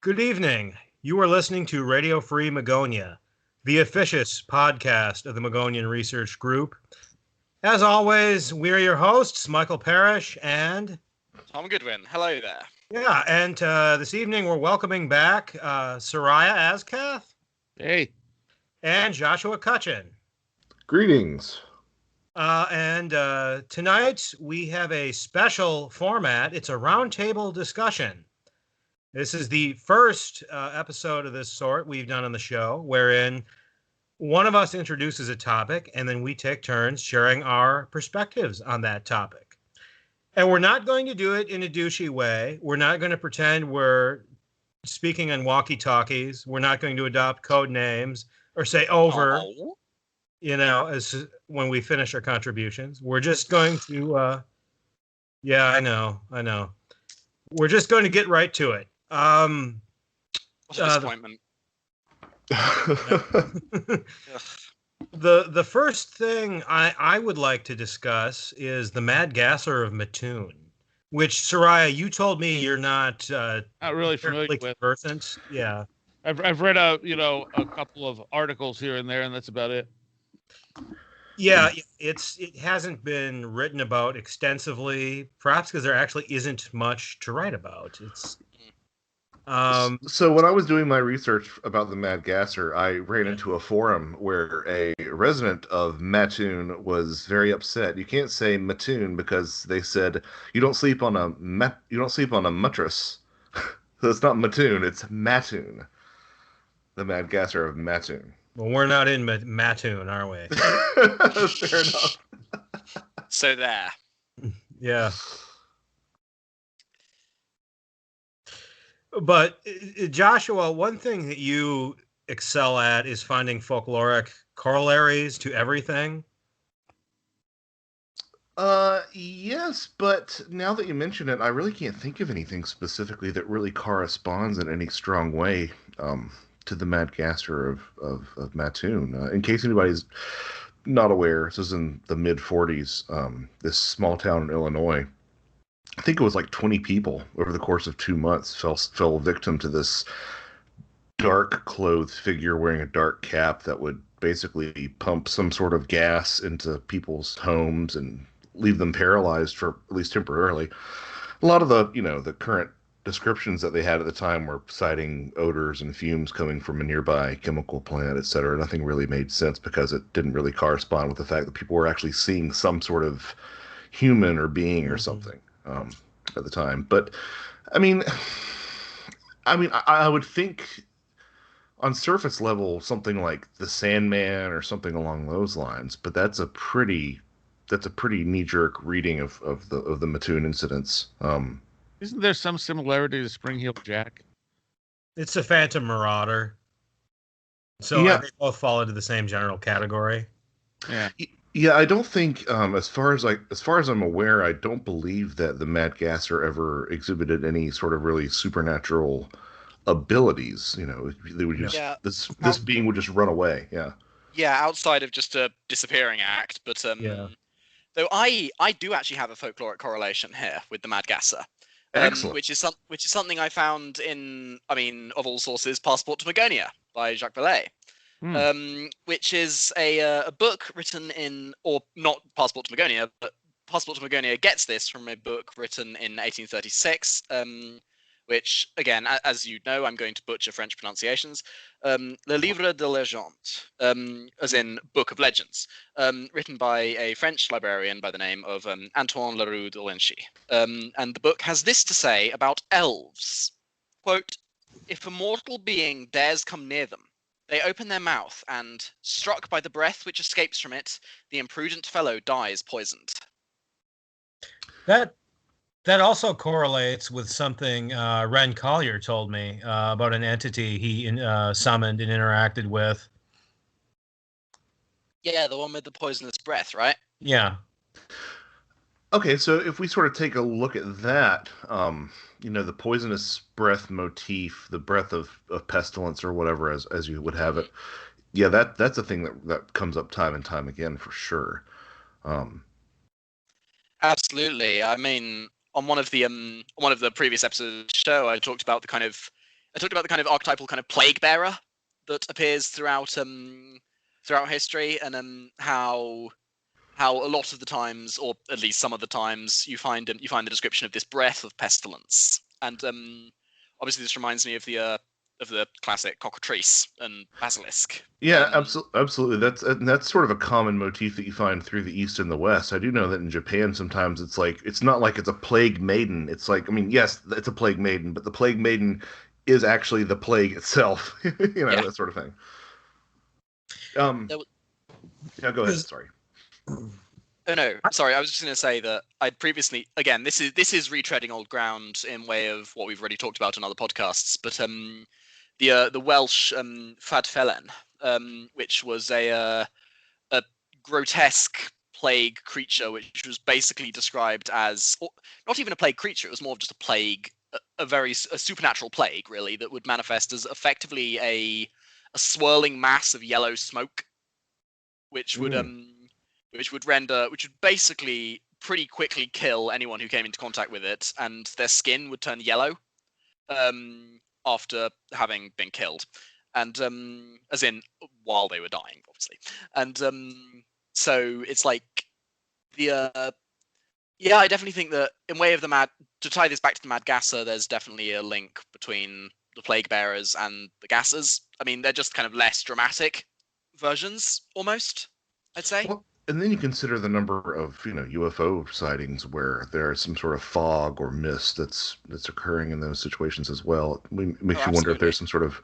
Good evening. You are listening to Radio Free Magonia, the officious podcast of the Magonian Research Group. As always, we're your hosts, Michael Parrish and... Tom Goodwin. Hello there. Yeah, and this evening we're welcoming back Seriah Azkath. Hey. And Joshua Cutchin. Greetings. And tonight we have a special format. It's a roundtable discussion. This is the first episode of this sort we've done on the show, wherein one of us introduces a topic, and then we take turns sharing our perspectives on that topic. And we're not going to do it in a douchey way. We're not going to pretend we're speaking on walkie-talkies. We're not going to adopt code names or say over, as when we finish our contributions. We're just going to, yeah, I know. We're just going to get right to it. What a disappointment. The first thing I would like to discuss is the Mad Gasser of Mattoon, which, Seriah, you told me you're not really familiar with. Conversant. Yeah, I've read a couple of articles here and there, and that's about it. Yeah, it hasn't been written about extensively, perhaps because there actually isn't much to write about. So when I was doing my research about the Mad Gasser, I ran into a forum where a resident of Mattoon was very upset. You can't say Mattoon because they said you don't sleep on a mattress. So it's not Mattoon, it's Mattoon. The Mad Gasser of Mattoon. Well, we're not in Mattoon, are we? Fair enough. So there. Yeah. But, Joshua, one thing that you excel at is finding folkloric corollaries to everything. Yes, but now that you mention it, I really can't think of anything specifically that really corresponds in any strong way to the Mad Gasser of Mattoon. In case anybody's not aware, this was in the mid-40s, this small town in Illinois. I think it was like 20 people over the course of 2 months fell victim to this dark-clothed figure wearing a dark cap that would basically pump some sort of gas into people's homes and leave them paralyzed for at least temporarily. A lot of the current descriptions that they had at the time were citing odors and fumes coming from a nearby chemical plant, etc. Nothing really made sense because it didn't really correspond with the fact that people were actually seeing some sort of human or being or something. At the time, but I would think on surface level something like the Sandman or something along those lines, but that's a pretty knee-jerk reading of the Mattoon incidents. Isn't there some similarity to Spring-Heeled Jack? It's a Phantom Marauder, so yeah. They both fall into the same general category. Yeah. Yeah, I don't think, as far as I'm aware, I don't believe that the Mad Gasser ever exhibited any sort of really supernatural abilities. They would just this being would just run away. Yeah. Yeah, outside of just a disappearing act, but though I do actually have a folkloric correlation here with the Mad Gasser. Excellent. Which is something I found in, of all sources, Passport to Magonia by Jacques Vallée. Which is a book written in, or not Passport to Magonia, but Passport to Magonia gets this from a book written in 1836, which, again, as you know, I'm going to butcher French pronunciations, Le Livre de Légende, as in Book of Legends, written by a French librarian by the name of Antoine Leroux de Linchy. And the book has this to say about elves. Quote, "If a mortal being dares come near them, they open their mouth, and, struck by the breath which escapes from it, the imprudent fellow dies poisoned." That also correlates with something Ren Collier told me about an entity he summoned and interacted with. Yeah, the one with the poisonous breath, right? Yeah. Okay, so if we sort of take a look at that, the poisonous breath motif, the breath of pestilence or whatever, as you would have it, yeah, that's a thing that comes up time and time again for sure. Absolutely. I mean, on one of the previous episodes of the show, I talked about the kind of I talked about the kind of archetypal kind of plague bearer that appears throughout history, and how a lot of the times, or at least some of the times, you find the description of this breath of pestilence, and obviously this reminds me of the classic cockatrice and basilisk. Yeah, absolutely. That's sort of a common motif that you find through the East and the West. I do know that in Japan sometimes it's not like it's a plague maiden. It's like, I mean, yes, it's a plague maiden, but the plague maiden is actually the plague itself. That sort of thing. Yeah, go ahead. Sorry. Oh no, sorry. I was just going to say that I'd previously, again, this is retreading old ground in way of what we've already talked about in other podcasts. But the Welsh Fadfelen, which was a grotesque plague creature, which was basically described as not even a plague creature. It was more of just a plague, a supernatural plague, really, that would manifest as effectively a swirling mass of yellow smoke, which would basically pretty quickly kill anyone who came into contact with it, and their skin would turn yellow after having been killed, and as in while they were dying, obviously. And so it's like I definitely think that in way of to tie this back to the Mad Gasser, there's definitely a link between the plague bearers and the gassers. I mean, they're just kind of less dramatic versions, almost, I'd say. Well, and then you consider the number of UFO sightings where there's some sort of fog or mist that's occurring in those situations as well. It makes you wonder if there's some sort of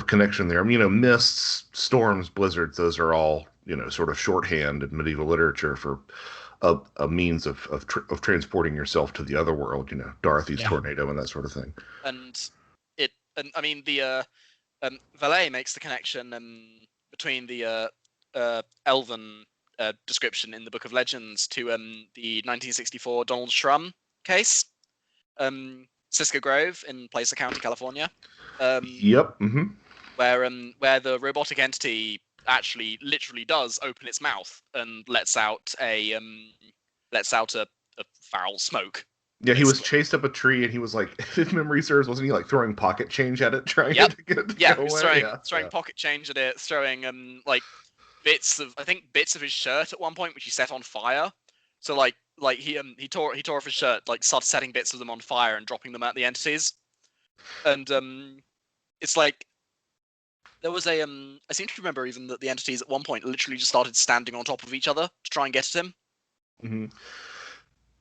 connection there. I mean, mists, storms, blizzards, those are all sort of shorthand in medieval literature for a means of transporting yourself to the other world. Dorothy's tornado and that sort of thing. And I mean, the Valet makes the connection between the elven description in the Book of Legends to the 1964 Donald Shrum case, Cisco Grove in Placer County, California. Yep. Mm-hmm. Where the robotic entity actually literally does open its mouth and lets out a foul smoke. Yeah, he was chased up a tree, and he was like, if memory serves, wasn't he like throwing pocket change at it, trying to get it to go away? Throwing pocket change at it, throwing bits of his shirt at one point, which he set on fire. So he tore off his shirt, started setting bits of them on fire and dropping them at the entities. And it's like there was I seem to remember even that the entities at one point literally just started standing on top of each other to try and get at him. Mm-hmm.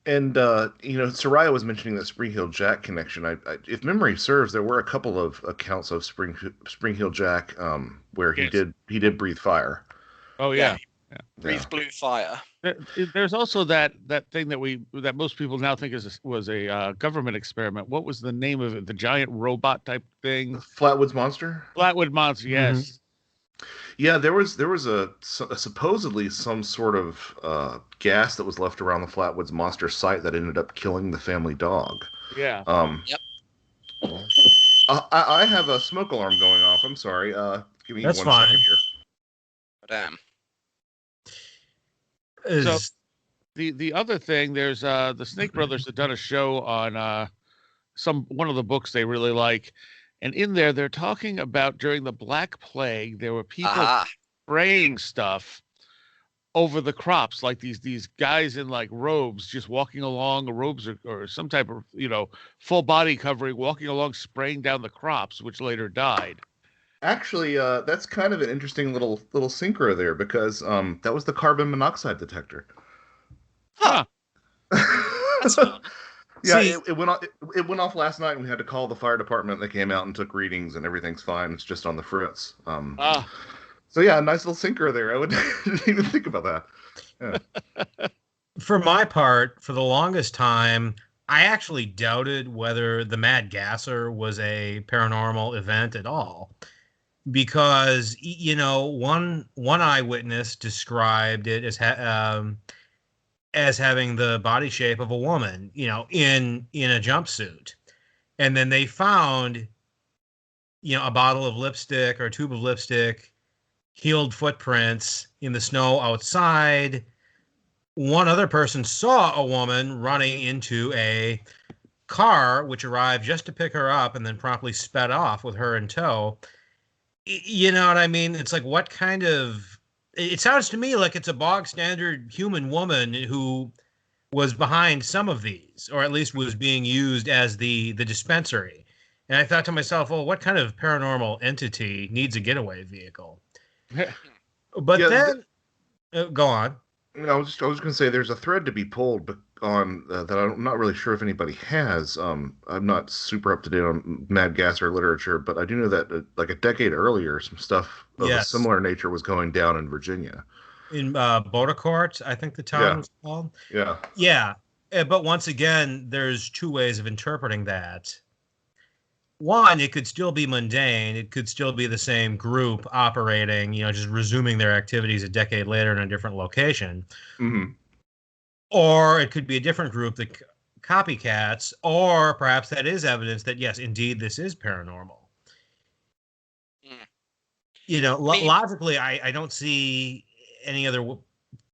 And Seriah was mentioning that Spring Heel Jack connection. I if memory serves, there were a couple of accounts of Spring Heel Jack where he did breathe fire. Oh yeah. Breathe blue fire. There's also that thing that most people now think was a government experiment. What was the name of it? The giant robot type thing. The Flatwoods Monster. Flatwood Monster. Yes. Mm-hmm. Yeah, there was a supposedly some sort of gas that was left around the Flatwoods Monster site that ended up killing the family dog. Yeah. Yep. I have a smoke alarm going off. I'm sorry. Give me 1 second here. Damn. So the other thing, there's the Snake Brothers have done a show on one of the books they really like. And in there, they're talking about during the Black Plague, there were people spraying stuff over the crops, like these guys in like robes, just walking along, robes or some type of full body covering, walking along, spraying down the crops, which later died. Actually, that's kind of an interesting little synchro there because that was the carbon monoxide detector. Huh. That's fun. Yeah, it went off last night, and we had to call the fire department. They came out and took readings, and everything's fine. It's just on the fritz. So yeah, a nice little synchro there. I didn't even think about that. Yeah. For my part, for the longest time, I actually doubted whether the Mad Gasser was a paranormal event at all, because one eyewitness described it as having the body shape of a woman, in a jumpsuit. And then they found, a bottle of lipstick or a tube of lipstick, healed footprints in the snow outside. One other person saw a woman running into a car, which arrived just to pick her up and then promptly sped off with her in tow. You know what I mean? It's like, what kind of... It sounds to me like it's a bog standard human woman who was behind some of these, or at least was being used as the dispensary. And I thought to myself, well, what kind of paranormal entity needs a getaway vehicle? But then, go on. I was going to say there's a thread to be pulled on that I'm not really sure if anybody has. I'm not super up to date on Mad Gasser literature, but I do know that like a decade earlier, some stuff of a similar nature was going down in Virginia. In Bodacourt, I think the town was called. Yeah. Yeah. But once again, there's two ways of interpreting that. One, it could still be mundane. It could still be the same group operating, just resuming their activities a decade later in a different location. Mm-hmm. Or it could be a different group, the copycats, or perhaps that is evidence that, yes, indeed, this is paranormal. Logically, I don't see any other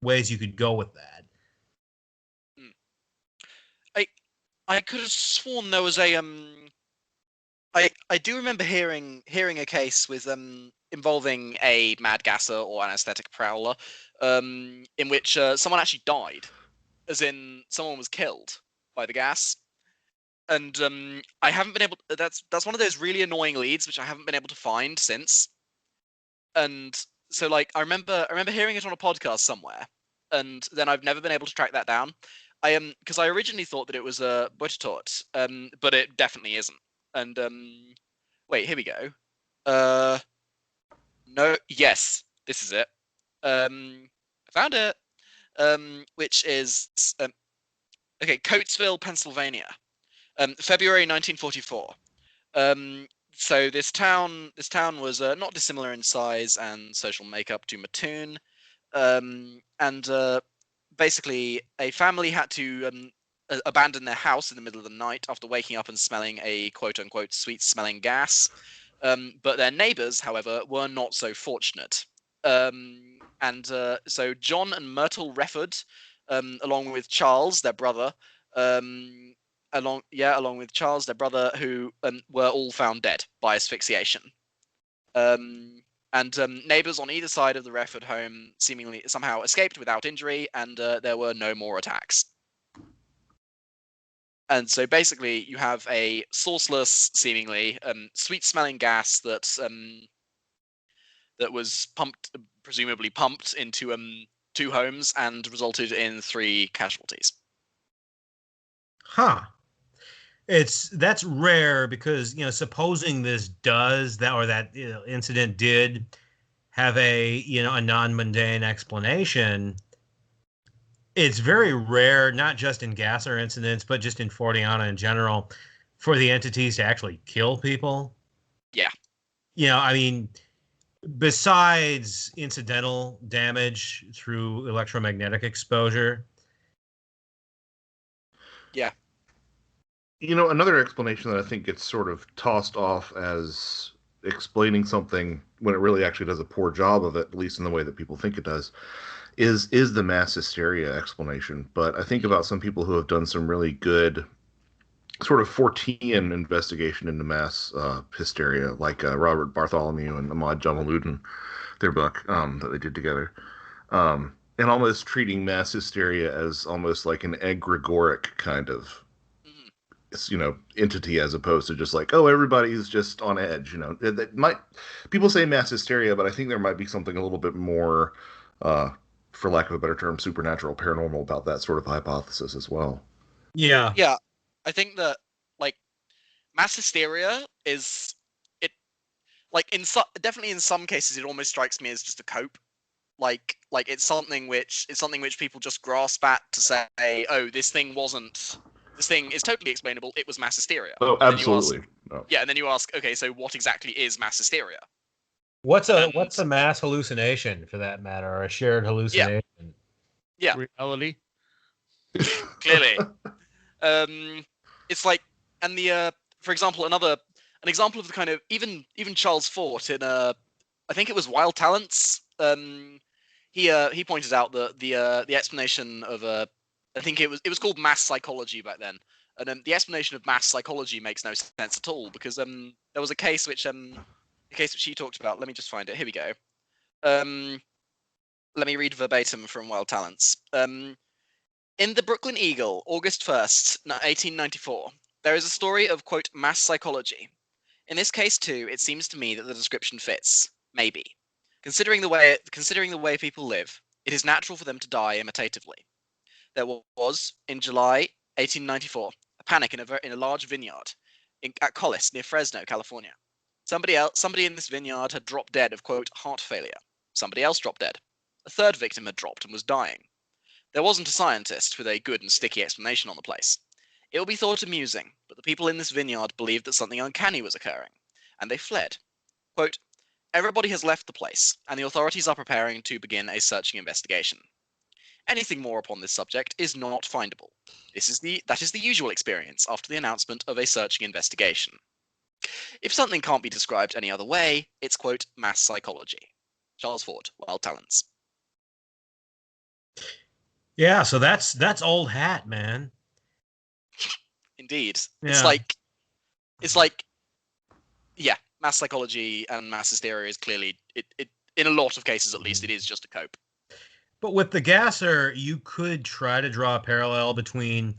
ways you could go with that. I could have sworn there was a I do remember hearing a case with involving a Mad Gasser or anesthetic prowler, in which someone actually died, as in someone was killed by the gas, and I haven't been able. That's one of those really annoying leads which I haven't been able to find since, and so like I remember hearing it on a podcast somewhere, and then I've never been able to track that down. Because I originally thought that it was a Buttertot, but it definitely isn't. And wait, here we go. No, yes, this is it. I found it. Which is okay, Coatesville, Pennsylvania, February 1944. So this town was not dissimilar in size and social makeup to Mattoon, and basically a family had to abandon their house in the middle of the night after waking up and smelling a quote-unquote sweet-smelling gas. But their neighbors, however, were not so fortunate. So John and Myrtle Refford, along with Charles, their brother, along with Charles, their brother, who were all found dead by asphyxiation. And neighbors on either side of the Refford home seemingly somehow escaped without injury, and there were no more attacks. And so basically, you have a sourceless, seemingly sweet-smelling gas that was presumably pumped into 2 homes and resulted in 3 casualties. Huh. That's rare because, supposing this incident did have a non-mundane explanation, it's very rare, not just in Gasser incidents, but just in Forteana in general, for the entities to actually kill people. Yeah. Besides incidental damage through electromagnetic exposure. Yeah. Another explanation that I think gets sort of tossed off as explaining something when it really actually does a poor job of it, at least in the way that people think it does, is the mass hysteria explanation. But I think about some people who have done some really good sort of Fortean investigation into mass hysteria, like Robert Bartholomew and Ahmad Jamaluddin, their book that they did together. And almost treating mass hysteria as almost like an egregoric kind of entity, as opposed to just like, oh, everybody's just on edge. That might, people say mass hysteria, but I think there might be something a little bit more, for lack of a better term, supernatural, paranormal about that sort of hypothesis as well. Yeah. Yeah. I think that like mass hysteria is definitely in some cases it almost strikes me as just a cope. Like it's something which people just grasp at to say, oh, this thing is totally explainable. It was mass hysteria. Oh, absolutely. Yeah, and then you ask, okay, so what exactly is mass hysteria? What's a mass hallucination, for that matter, or a shared hallucination? Yeah. Reality. Clearly. It's like, and for example, an example of the kind of even Charles Fort in I think it was Wild Talents. He pointed out that the explanation of I think it was called mass psychology back then. And the explanation of mass psychology makes no sense at all, because there was a case which he talked about. Let me just find it. Here we go. Let me read verbatim from Wild Talents. In the Brooklyn Eagle, August 1st, 1894, there is a story of, quote, mass psychology. In this case, too, it seems to me that the description fits. Maybe. Considering the way people live, it is natural for them to die imitatively. There was, in July 1894, a panic in a large vineyard at Collis, near Fresno, California. Somebody in this vineyard had dropped dead of, quote, heart failure. Somebody else dropped dead. A third victim had dropped and was dying. There wasn't a scientist with a good and sticky explanation on the place. It will be thought amusing, but the people in this vineyard believed that something uncanny was occurring, and they fled. Quote, everybody has left the place, and the authorities are preparing to begin a searching investigation. Anything more upon this subject is not findable. That is the usual experience after the announcement of a searching investigation. If something can't be described any other way, it's, quote, mass psychology. Charles Ford, Wild Talents. Yeah, so that's old hat, man. Indeed. Yeah. It's like, yeah, mass psychology and mass hysteria is clearly, it in a lot of cases at least, it is just a cope. But with the gasser, you could try to draw a parallel between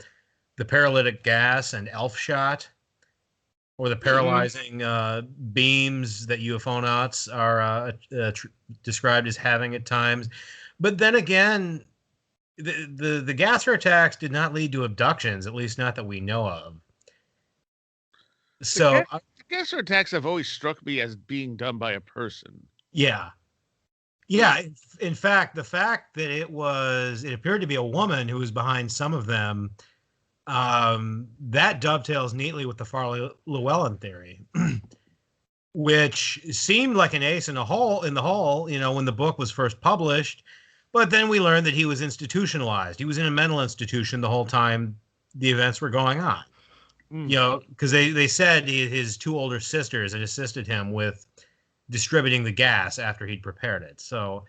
the paralytic gas and elf shot, or the paralyzing beams that UFOnauts are described as having at times. But then again, the gasser attacks did not lead to abductions, at least not that we know of. So the gasser attacks have always struck me as being done by a person. Yeah. In fact, the fact that it appeared to be a woman who was behind some of them, that dovetails neatly with the Farley-Llewellyn theory, which seemed like an ace in the hole, when the book was first published. But then we learned that he was institutionalized. He was in a mental institution the whole time the events were going on. Because they said his two older sisters had assisted him with distributing the gas after he'd prepared it. So,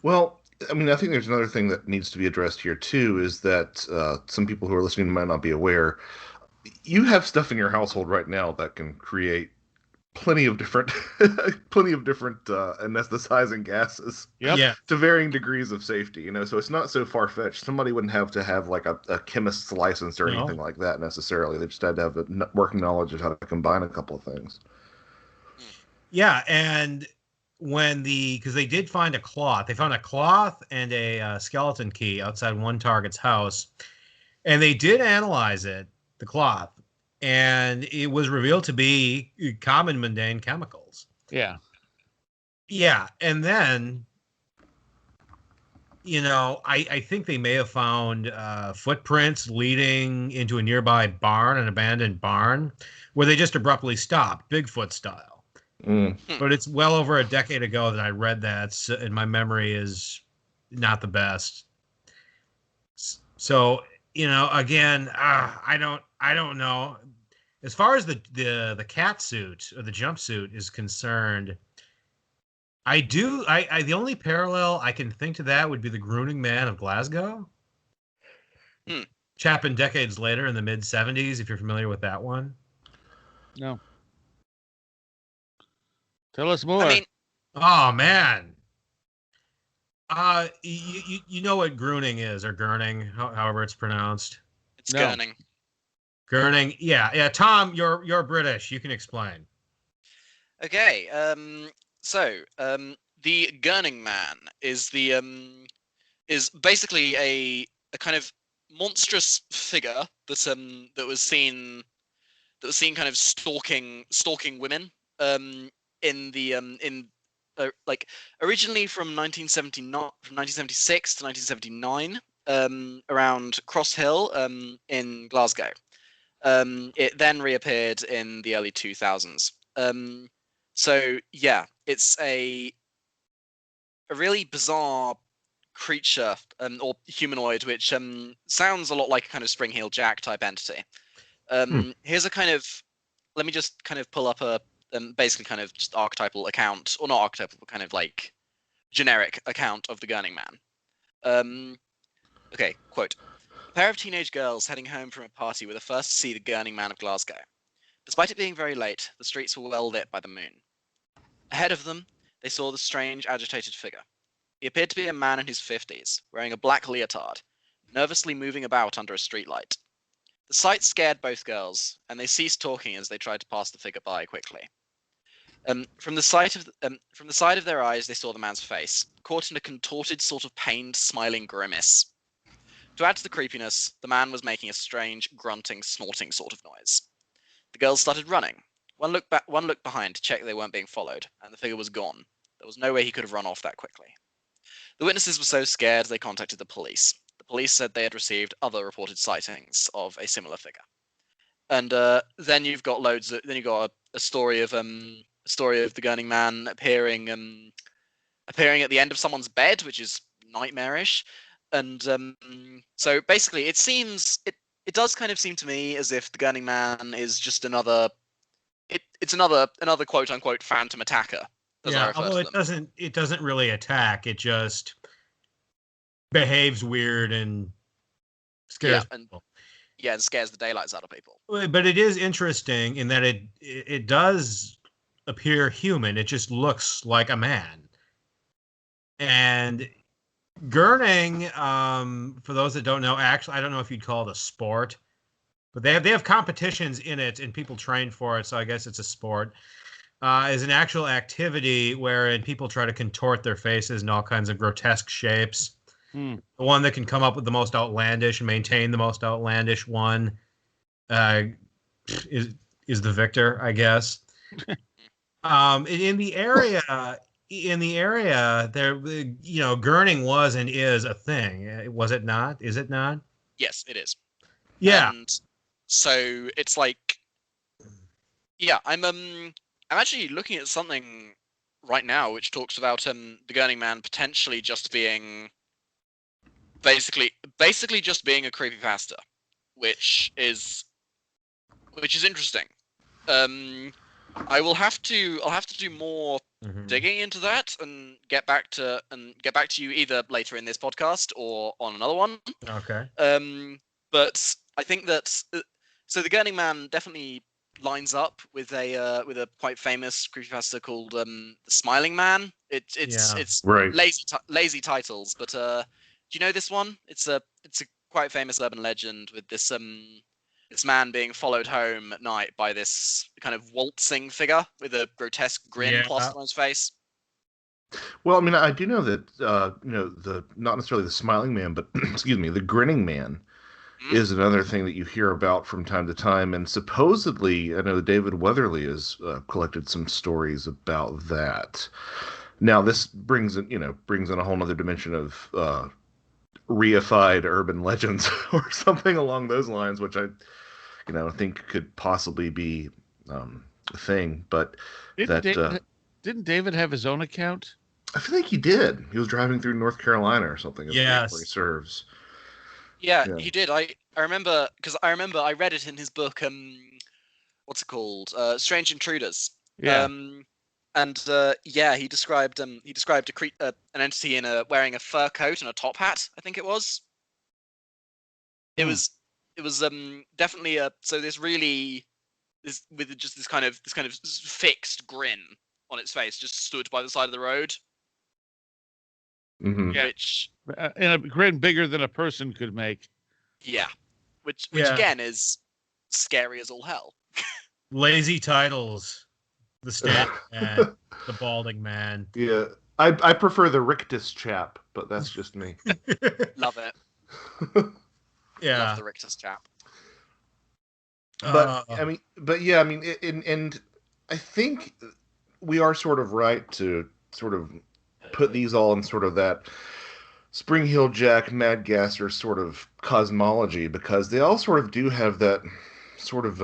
well, I mean, I think there's another thing that needs to be addressed here too, is that some people who are listening might not be aware. You have stuff in your household right now that can create plenty of different anesthetizing gases. Yep. Yeah. To varying degrees of safety, so it's not so far-fetched. Somebody wouldn't have to have like a chemist's license or anything like that necessarily. They just had to have a working knowledge of how to combine a couple of things. Yeah, and because they did find a cloth. They found a cloth and a skeleton key outside one target's house, and they did analyze the cloth, and it was revealed to be common mundane chemicals. Yeah. Yeah, and then, I think they may have found footprints leading into a nearby barn, an abandoned barn, where they just abruptly stopped, Bigfoot style. But it's well over a decade ago that I read that, and my memory is not the best. So, again, I don't know. As far as the cat suit or the jumpsuit is concerned, the only parallel I can think to that would be the Groaning Man of Glasgow. Happened decades later in the mid 70s, if you're familiar with that one. No. Tell us more. I mean, oh man. You know what Groening is, or Gurning, however it's pronounced. It's Gurning. Gurning, yeah. Tom, you're British. You can explain. Okay. The Gurning Man is basically a kind of monstrous figure that was seen kind of stalking women. Originally from 1976 to 1979, around Cross Hill, in Glasgow. It then reappeared in the early 2000s. So yeah, it's a really bizarre creature, or humanoid, which sounds a lot like a kind of Spring-Heeled Jack type entity. Here's a kind of, let me just kind of pull up a basically kind of just archetypal account, or not archetypal, but kind of like generic account of the Gurning Man. Okay, quote. A pair of teenage girls heading home from a party were the first to see the gurning man of Glasgow. Despite it being very late, the streets were well lit by the moon. Ahead of them, they saw the strange, agitated figure. He appeared to be a man in his 50s, wearing a black leotard, nervously moving about under a streetlight. The sight scared both girls, and they ceased talking as they tried to pass the figure by quickly. From the side of their eyes, they saw the man's face, caught in a contorted sort of pained, smiling grimace. To add to the creepiness, the man was making a strange, grunting, snorting sort of noise. The girls started running. One looked behind to check they weren't being followed, and the figure was gone. There was no way he could have run off that quickly. The witnesses were so scared they contacted the police. The police said they had received other reported sightings of a similar figure. And then you've got a story of the gurning man appearing at the end of someone's bed, which is nightmarish. And so basically, it does kind of seem to me as if the gurning man is just another quote unquote phantom attacker. Yeah, although it doesn't really attack. It just behaves weird and scares people. And scares the daylights out of people. But it is interesting in that it does appear human. It just looks like a man. And gurning, for those that don't know, actually, I don't know if you'd call it a sport, but they have competitions in it and people train for it. So I guess it's a sport. Is an actual activity wherein people try to contort their faces in all kinds of grotesque shapes. The one that can come up with the most outlandish and maintain the most outlandish one is the victor, I guess. In the area, there, gurning was and is a thing. Was it not? Is it not? Yes, it is. Yeah. And so it's like, yeah, I'm actually looking at something right now which talks about the gurning man potentially just being basically just being a creepypasta, which is interesting. I'll have to do more digging into that and get back to you either later in this podcast or on another one. Okay. But I think that so the gurning man definitely lines up with a quite famous creepypasta called the Smiling Man. It's right. lazy titles, but do you know this one? It's a quite famous urban legend with this man being followed home at night by this kind of waltzing figure with a grotesque grin plastered on his face. Well, I mean, I do know that the not necessarily the Smiling Man, but excuse me, the Grinning Man is another thing that you hear about from time to time, and supposedly, I know David Weatherly has collected some stories about that. Now, this brings in a whole other dimension of reified urban legends or something along those lines, which I think could possibly be a thing. But didn't David have his own account? I feel like he did. He was driving through North Carolina or something. Yes, where he serves. Yeah, he did. I remember because I read it in his book. What's it called? Strange Intruders. Yeah. He described an entity wearing a fur coat and a top hat. I think it was. It was definitely so this with just this kind of fixed grin on its face, just stood by the side of the road. Mm-hmm. Yeah. And a grin bigger than a person could make. Yeah, which again is scary as all hell. Lazy titles, the stand man, the balding man. Yeah, I prefer the Rictus chap, but that's just me. Love it. Yeah, love the Rictus chap. But and I think we are sort of right to sort of put these all in sort of that Spring Heel Jack, Mad Gasser sort of cosmology, because they all sort of do have that sort of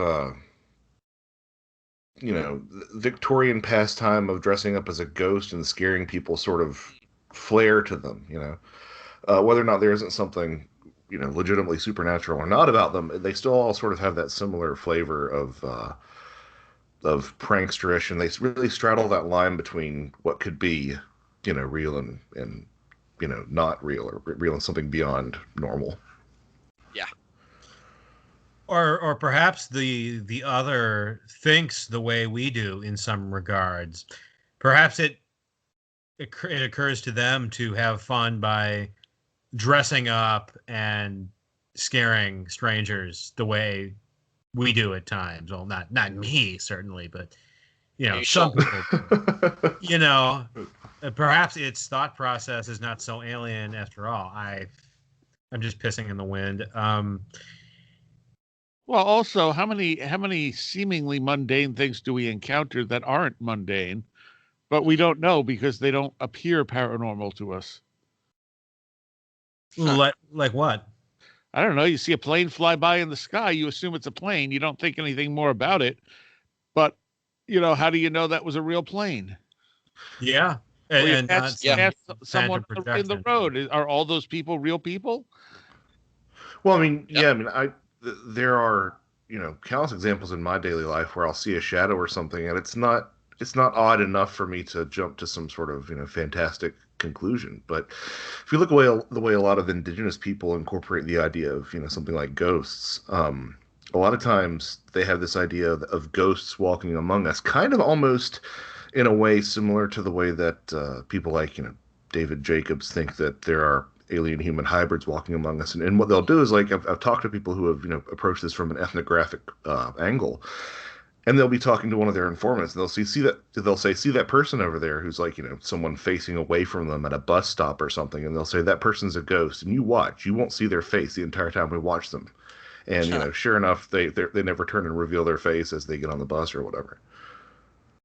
Victorian pastime of dressing up as a ghost and scaring people sort of flair to them, whether or not there isn't something legitimately supernatural or not about them, they still all sort of have that similar flavor of pranksterish, and they really straddle that line between what could be real and not real, or real and something beyond normal. Yeah, Or perhaps the other thinks the way we do in some regards. Perhaps it occurs to them to have fun by dressing up and scaring strangers the way we do at times. Well, not me certainly, but Are you some sure? people. Perhaps its thought process is not so alien after all. I'm just pissing in the wind. Well, also, how many seemingly mundane things do we encounter that aren't mundane, but we don't know because they don't appear paranormal to us? Like what? I don't know. You see a plane fly by in the sky, you assume it's a plane. You don't think anything more about it. But, how do you know that was a real plane? Yeah. Or you And ask someone in the road, are all those people real people? Well, I mean, Yep. yeah, I mean, there are countless examples in my daily life where I'll see a shadow or something, and it's not odd enough for me to jump to some sort of fantastic conclusion. But if you look away the way a lot of indigenous people incorporate the idea of something like ghosts, a lot of times they have this idea of ghosts walking among us, kind of almost in a way similar to the way that people like David Jacobs think that there are alien human hybrids walking among us. And what they'll do is, like, I've talked to people who have approached this from an ethnographic angle, and they'll be talking to one of their informants, and they'll say, see that person over there who's like someone facing away from them at a bus stop or something, and they'll say that person's a ghost, and you won't see their face the entire time we watch them. And sure enough, they never turn and reveal their face as they get on the bus or whatever.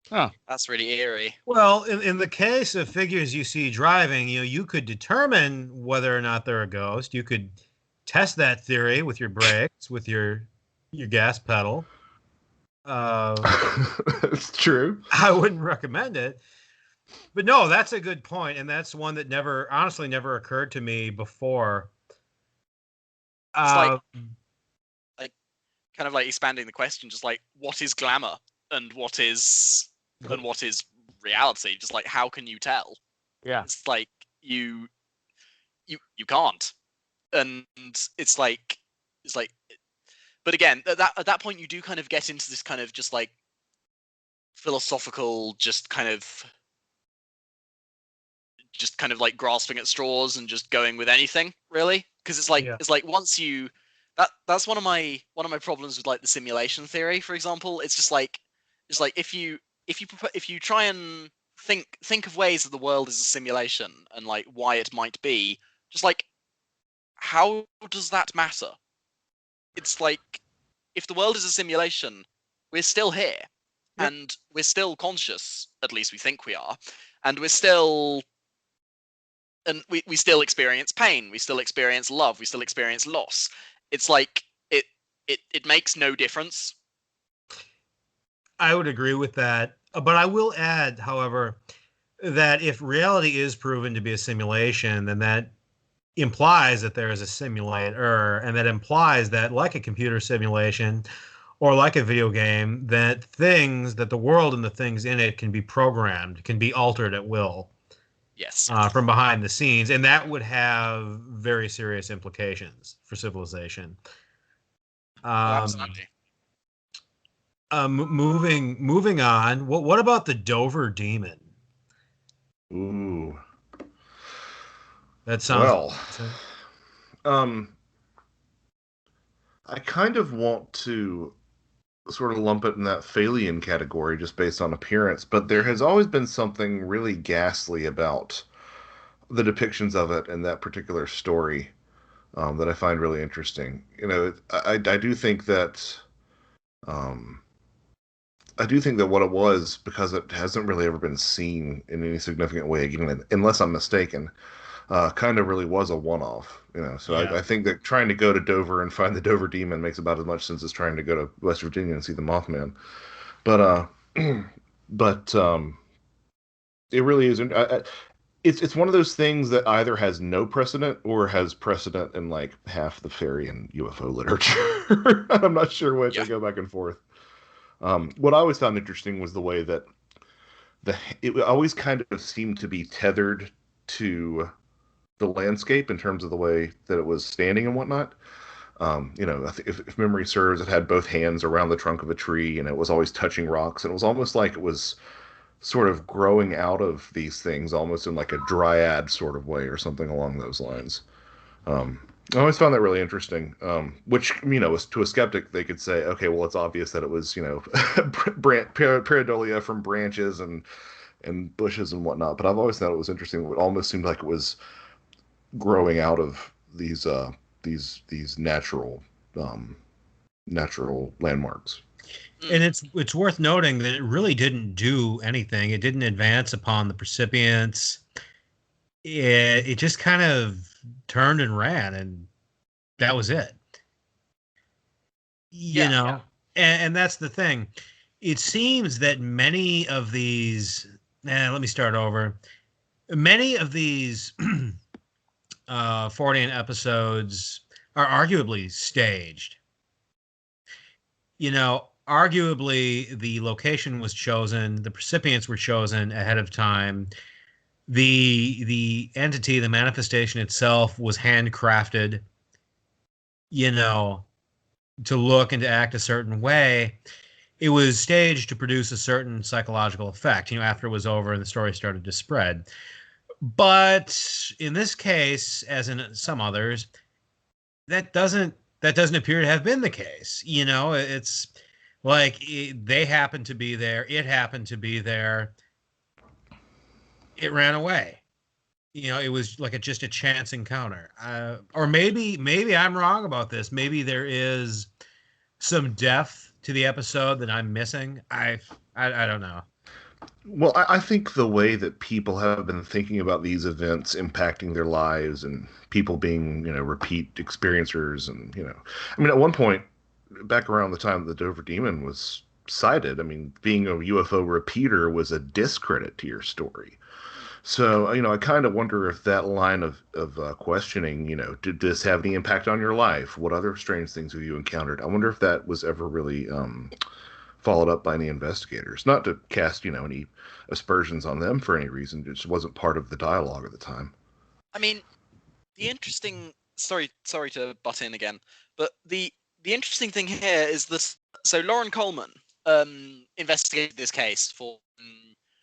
Huh. That's really eerie. Well, in the case of figures you see driving, you could determine whether or not they're a ghost. You could test that theory with your brakes, with your gas pedal. It's true. I wouldn't recommend it. But no, that's a good point, and that's one that honestly never occurred to me before. It's like kind of like expanding the question, just like what is glamour and what is reality? Just like how can you tell? Yeah. It's like you can't, and it's like, but again, at that point you do kind of get into this kind of just like philosophical, just kind of like grasping at straws and just going with anything, really, because it's like once you that's one of my problems with like the simulation theory, for example. It's like if you try and think of ways that the world is a simulation and like why it might be, just like how does that matter? It's like if the world is a simulation, we're still here, and we're still conscious, at least we think we are, and we still experience pain, we still experience love, we still experience loss. It's like it makes no difference. I would agree with that, but I will add, however, that if reality is proven to be a simulation, then that implies that there is a simulator, and that implies that, like a computer simulation or like a video game, that the world and the things in it can be programmed, can be altered at will. Yes. From behind the scenes, and that would have very serious implications for civilization. Absolutely. Moving on. What about the Dover Demon? Ooh. That sounds well. I kind of want to sort of lump it in that Phalian category just based on appearance, but there has always been something really ghastly about the depictions of it in that particular story that I find really interesting. I do think that what it was, because it hasn't really ever been seen in any significant way again, unless I'm mistaken, kind of really was a one-off. So yeah. I think that trying to go to Dover and find the Dover Demon makes about as much sense as trying to go to West Virginia and see the Mothman. But it really is. It's one of those things that either has no precedent or has precedent in like half the fairy and UFO literature. I'm not sure which. I go back and forth. What I always found interesting was the way that it always kind of seemed to be tethered to the landscape in terms of the way that it was standing and whatnot. If memory serves, it had both hands around the trunk of a tree, and it was always touching rocks, and it was almost like it was sort of growing out of these things, almost in like a dryad sort of way or something along those lines. I always found that really interesting. Which, to a skeptic, they could say, okay, well, it's obvious that it was, pareidolia from branches and bushes and whatnot. But I've always thought it was interesting. It almost seemed like it was growing out of these natural landmarks. And it's worth noting that it really didn't do anything. It didn't advance upon the recipients. It just kind of turned and ran, and that was it. And that's the thing. It seems that many of these. Let me start over. Many of these Fortean episodes are arguably staged. Arguably the location was chosen, the recipients were chosen ahead of time. The entity, the manifestation itself was handcrafted, to look and to act a certain way. It was staged to produce a certain psychological effect, after it was over and the story started to spread. But in this case, as in some others, that doesn't appear to have been the case. It's like they happened to be there. It happened to be there. It ran away. It was like just a chance encounter. Or maybe I'm wrong about this. Maybe there is some depth to the episode that I'm missing. I don't know. Well, I think the way that people have been thinking about these events impacting their lives and people being, repeat experiencers and, at one point, back around the time the Dover Demon was cited, being a UFO repeater was a discredit to your story. So, I kind of wonder if that line of questioning, did this have any impact on your life? What other strange things have you encountered? I wonder if that was ever really followed up by any investigators. Not to cast, any aspersions on them for any reason. It just wasn't part of the dialogue at the time. The interesting... Sorry to butt in again, but the interesting thing here is that... So Lauren Coleman investigated this case for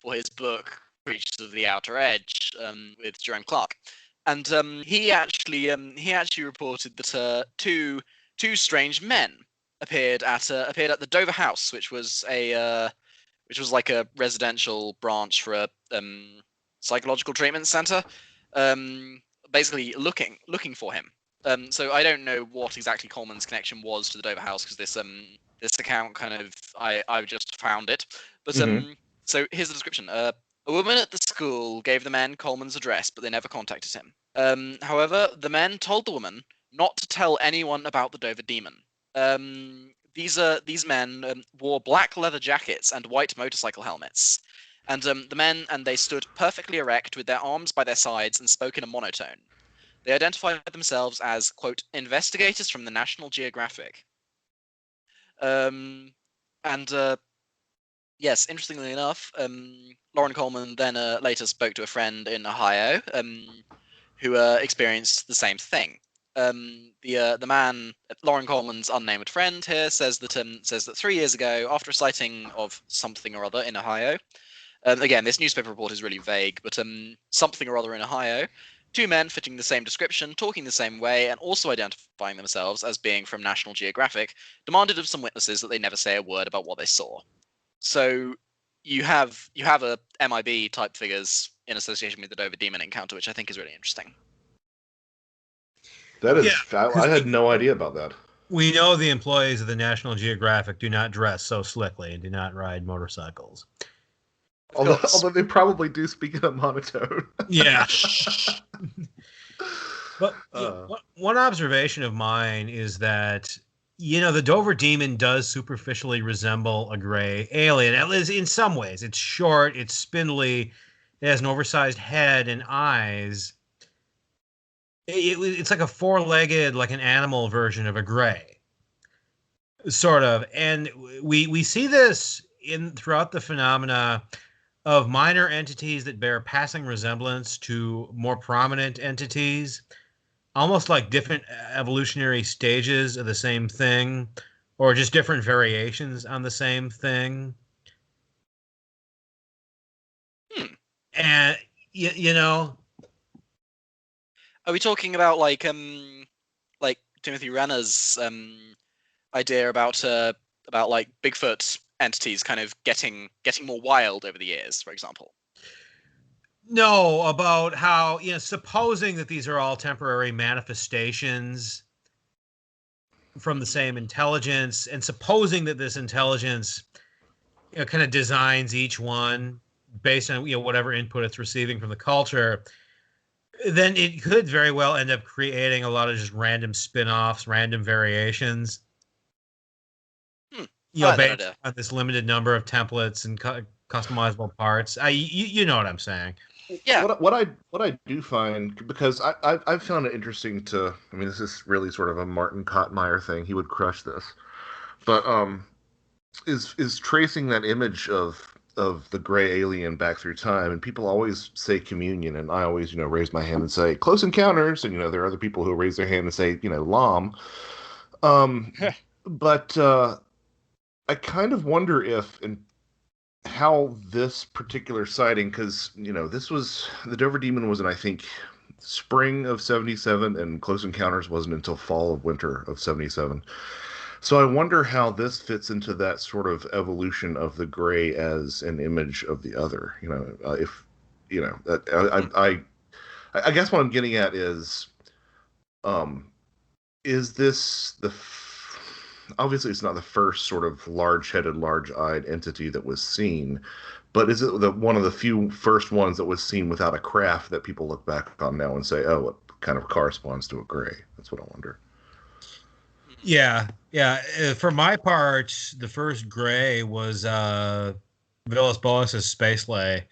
his book, Creatures of the Outer Edge, with Jerome Clark, and he actually reported that two strange men appeared at the Dover House, which was like a residential branch for a psychological treatment center, basically looking for him. So I don't know what exactly Coleman's connection was to the Dover House, because this account kind of I just found it, but so here's the description. A woman at the school gave the men Coleman's address, but they never contacted him. However, the men told the woman not to tell anyone about the Dover Demon. These men wore black leather jackets and white motorcycle helmets, and they stood perfectly erect with their arms by their sides and spoke in a monotone. They identified themselves as, quote, investigators from the National Geographic. Yes, interestingly enough, Lauren Coleman then later spoke to a friend in Ohio who experienced the same thing. The man, Lauren Coleman's unnamed friend here, says that 3 years ago, after a sighting of something or other in Ohio, again, this newspaper report is really vague, but something or other in Ohio, two men fitting the same description, talking the same way, and also identifying themselves as being from National Geographic, demanded of some witnesses that they never say a word about what they saw. So you have a MIB type figures in association with the Dover Demon encounter, which I think is really interesting. That is, I had no idea about that. We know the employees of the National Geographic do not dress so slickly and do not ride motorcycles. Although they probably do speak in a monotone. Yeah. But one observation of mine is that, the Dover Demon does superficially resemble a gray alien. At least in some ways. It's short, it's spindly, it has an oversized head and eyes. It's like a four-legged, like an animal version of a gray. Sort of. And we see this throughout the phenomena of minor entities that bear passing resemblance to more prominent entities. almost like different evolutionary stages of the same thing, or just different variations on the same thing. And you know, Are we talking about like Timothy Renner's idea about like Bigfoot entities kind of getting more wild over the years, for example? no, about how, supposing that these are all temporary manifestations from the same intelligence, and supposing that this intelligence, kind of designs each one based on, whatever input it's receiving from the culture, then it could very well end up creating a lot of just random spin-offs, random variations. Based on this limited number of templates and customizable parts. You know what I'm saying? Yeah. What I do find, because I've found it interesting to. I mean, this is really sort of a Martin Kottmeyer thing. He would crush this, but is tracing that image of the gray alien back through time, and people always say communion, and I always raise my hand and say Close Encounters, and there are other people who raise their hand and say Lam, but I kind of wonder if and how this particular sighting, because this was the Dover Demon was in, I think, spring of 77, and Close Encounters wasn't until fall of winter of 77. So I wonder how this fits into that sort of evolution of the gray as an image of the other. If I guess what I'm getting at is this obviously it's not the first sort of large-headed, large-eyed entity that was seen, but is it one of the few first ones that was seen without a craft that people look back on now and say, oh, it kind of corresponds to a gray? That's what I wonder. Yeah. For my part, the first gray was Villas Boas's space lay,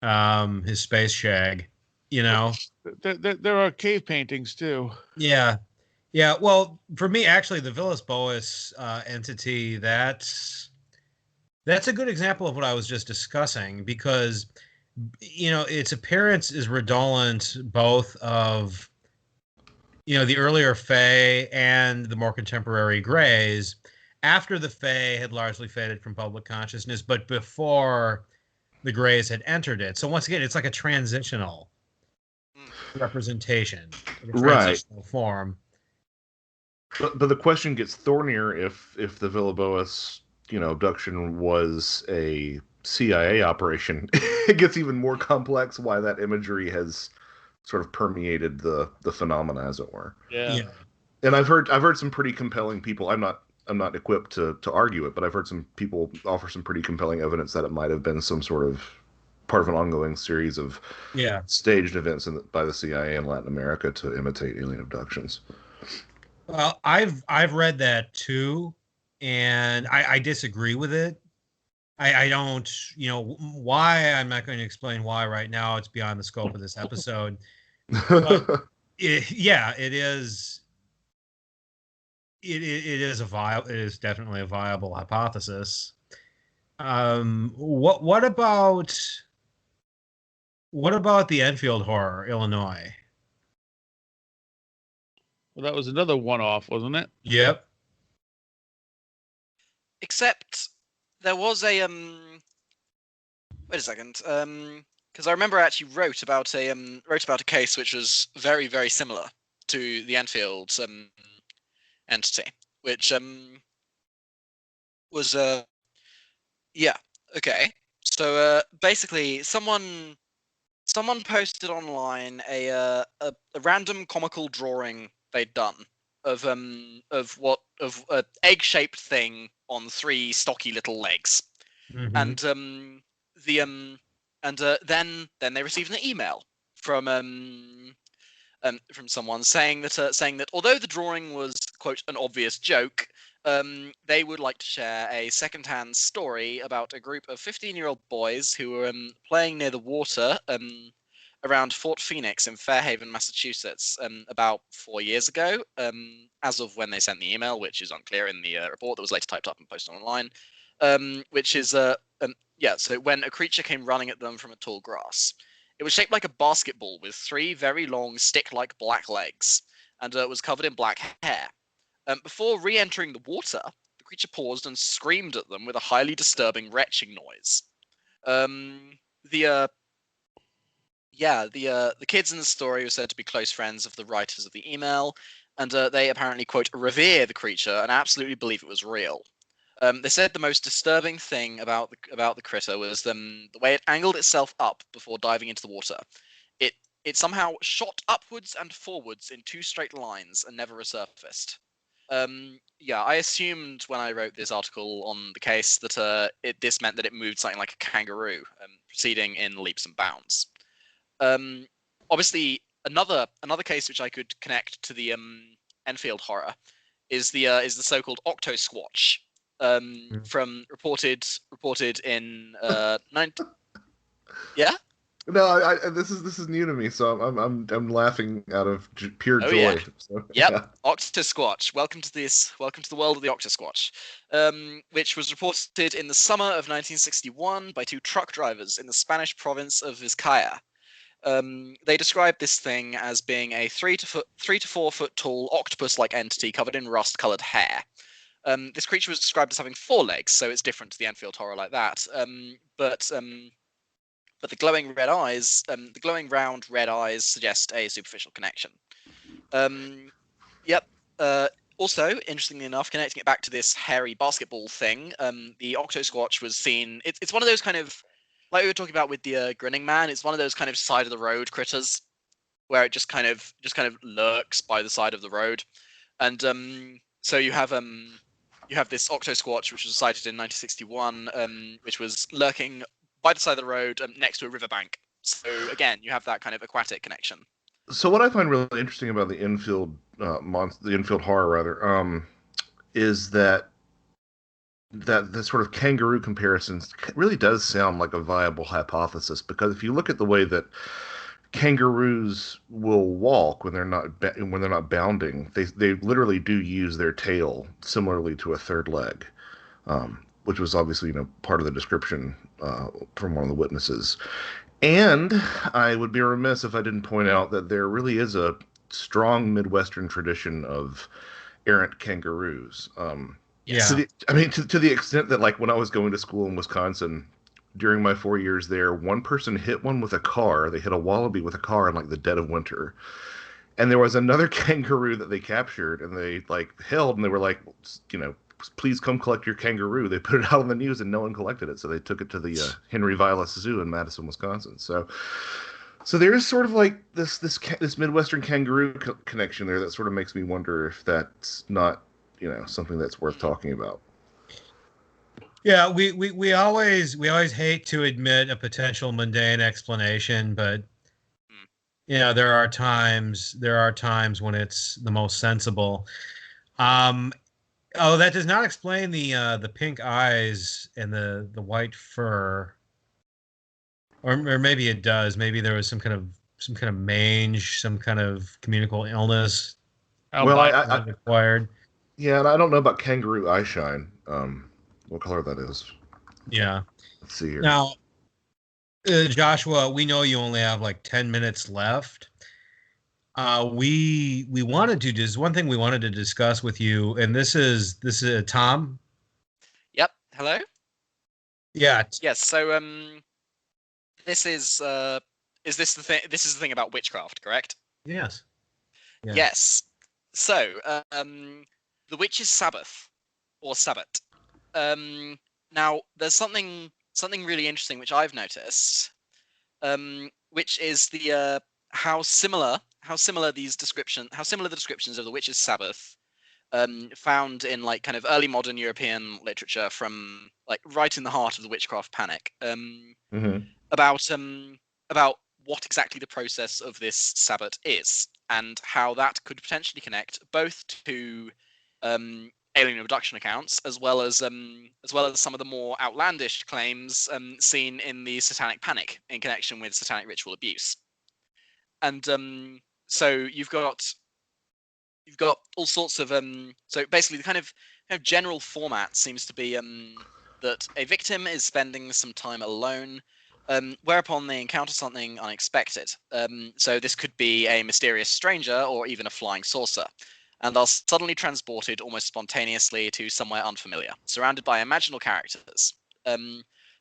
his space shag. There are cave paintings too. Yeah. Well, for me, actually, the Villas Boas entity, that's a good example of what I was just discussing, because its appearance is redolent both of the earlier Fae and the more contemporary Greys, after the Fae had largely faded from public consciousness, but before the Greys had entered it. So once again, it's like a transitional representation, like a transitional form. But the question gets thornier if the Villa Boas, abduction was a CIA operation. It gets even more complex why that imagery has sort of permeated the phenomena, as it were. Yeah. And I've heard some pretty compelling people. I'm not equipped to argue it, but I've heard some people offer some pretty compelling evidence that it might have been some sort of part of an ongoing series of staged events by the CIA in Latin America to imitate alien abductions. Well, I've read that too, and I disagree with it. I don't, why, I'm not going to explain why right now. It's beyond the scope of this episode. But it is. It is definitely a viable hypothesis. What about the Enfield horror, Illinois? Well, that was another one-off, wasn't it? Yep. Except there was a wait a second, because I remember I actually wrote about a case which was very, very similar to the Enfield entity, which was yeah, okay. So basically, someone posted online a random comical drawing they'd done of an egg-shaped thing on 3 stocky little legs, and then they received an email from someone saying that although the drawing was, quote, an obvious joke, they would like to share a second-hand story about a group of 15-year-old boys who were playing near the water around Fort Phoenix in Fairhaven, Massachusetts, about 4 years ago, as of when they sent the email, which is unclear in the report that was later typed up and posted online, which is, so when a creature came running at them from a tall grass. It was shaped like a basketball with 3 very long stick-like black legs, and was covered in black hair. Before re-entering the water, the creature paused and screamed at them with a highly disturbing retching noise. The kids in the story were said to be close friends of the writers of the email, and they apparently, quote, revere the creature and absolutely believe it was real. They said the most disturbing thing about the critter was the way it angled itself up before diving into the water. It somehow shot upwards and forwards in 2 straight lines and never resurfaced. I assumed when I wrote this article on the case that this meant that it moved something like a kangaroo, proceeding in leaps and bounds. Obviously, another case which I could connect to the Enfield horror is the so-called Octo Squatch, from reported in Yeah. No, this is new to me, so I'm laughing out of pure joy. Yeah. So, Yep. yeah. Octo Squatch. Welcome to the world of the Octo Squatch, which was reported in the summer of 1961 by 2 truck drivers in the Spanish province of Vizcaya. They described this thing as being a 3 to 4 foot tall octopus-like entity covered in rust-colored hair. This creature was described as having 4 legs, so it's different to the Enfield horror like that. But the glowing round red eyes suggest a superficial connection. Also, interestingly enough, connecting it back to this hairy basketball thing, the Octo Squatch was seen. It's one of those kind of, like we were talking about with the Grinning Man. It's one of those kind of side of the road critters, where it just kind of lurks by the side of the road, and so you have this Octo Squatch, which was sighted in 1961, which was lurking by the side of the road next to a riverbank. So again, you have that kind of aquatic connection. So what I find really interesting about the Enfield horror rather, is that the sort of kangaroo comparisons really does sound like a viable hypothesis, because if you look at the way that kangaroos will walk when they're not bounding, they literally do use their tail similarly to a third leg, which was obviously part of the description from one of the witnesses. And I would be remiss if I didn't point out that there really is a strong Midwestern tradition of errant kangaroos. To the extent that, like, when I was going to school in Wisconsin, during my 4 years there, one person hit one with a car. They hit a wallaby with a car in, like, the dead of winter. And there was another kangaroo that they captured, and they, like, held, and they were like, please come collect your kangaroo. They put it out on the news, and no one collected it. So they took it to the Henry Vilas Zoo in Madison, Wisconsin. So there is sort of like this Midwestern kangaroo connection there that sort of makes me wonder if that's not, something that's worth talking about. Yeah, we always hate to admit a potential mundane explanation, but there are times when it's the most sensible. That does not explain the pink eyes and the white fur, or maybe it does. Maybe there was some kind of mange, some kind of communicable illness. Well, I acquired. Yeah, and I don't know about kangaroo eyeshine. What color that is? Yeah. Let's see here. Now, Joshua, we know you only have like 10 minutes left. We wanted to just one thing we wanted to discuss with you, and this is Tom. Yep. Hello. Yeah. Yes. So this is this the thing? This is the thing about witchcraft, correct? Yes. Yeah. Yes. So the witch's Sabbath, or Sabbat. Now there's something really interesting which I've noticed, which is the how similar the descriptions of the witch's Sabbath found in like kind of early modern European literature from like right in the heart of the witchcraft panic, about what exactly the process of this Sabbat is, and how that could potentially connect both to alien abduction accounts, as well as some of the more outlandish claims seen in the Satanic Panic in connection with satanic ritual abuse. And so you've got all sorts of so basically the kind of general format seems to be that a victim is spending some time alone whereupon they encounter something unexpected. So this could be a mysterious stranger or even a flying saucer, and are suddenly transported almost spontaneously to somewhere unfamiliar, surrounded by imaginal characters.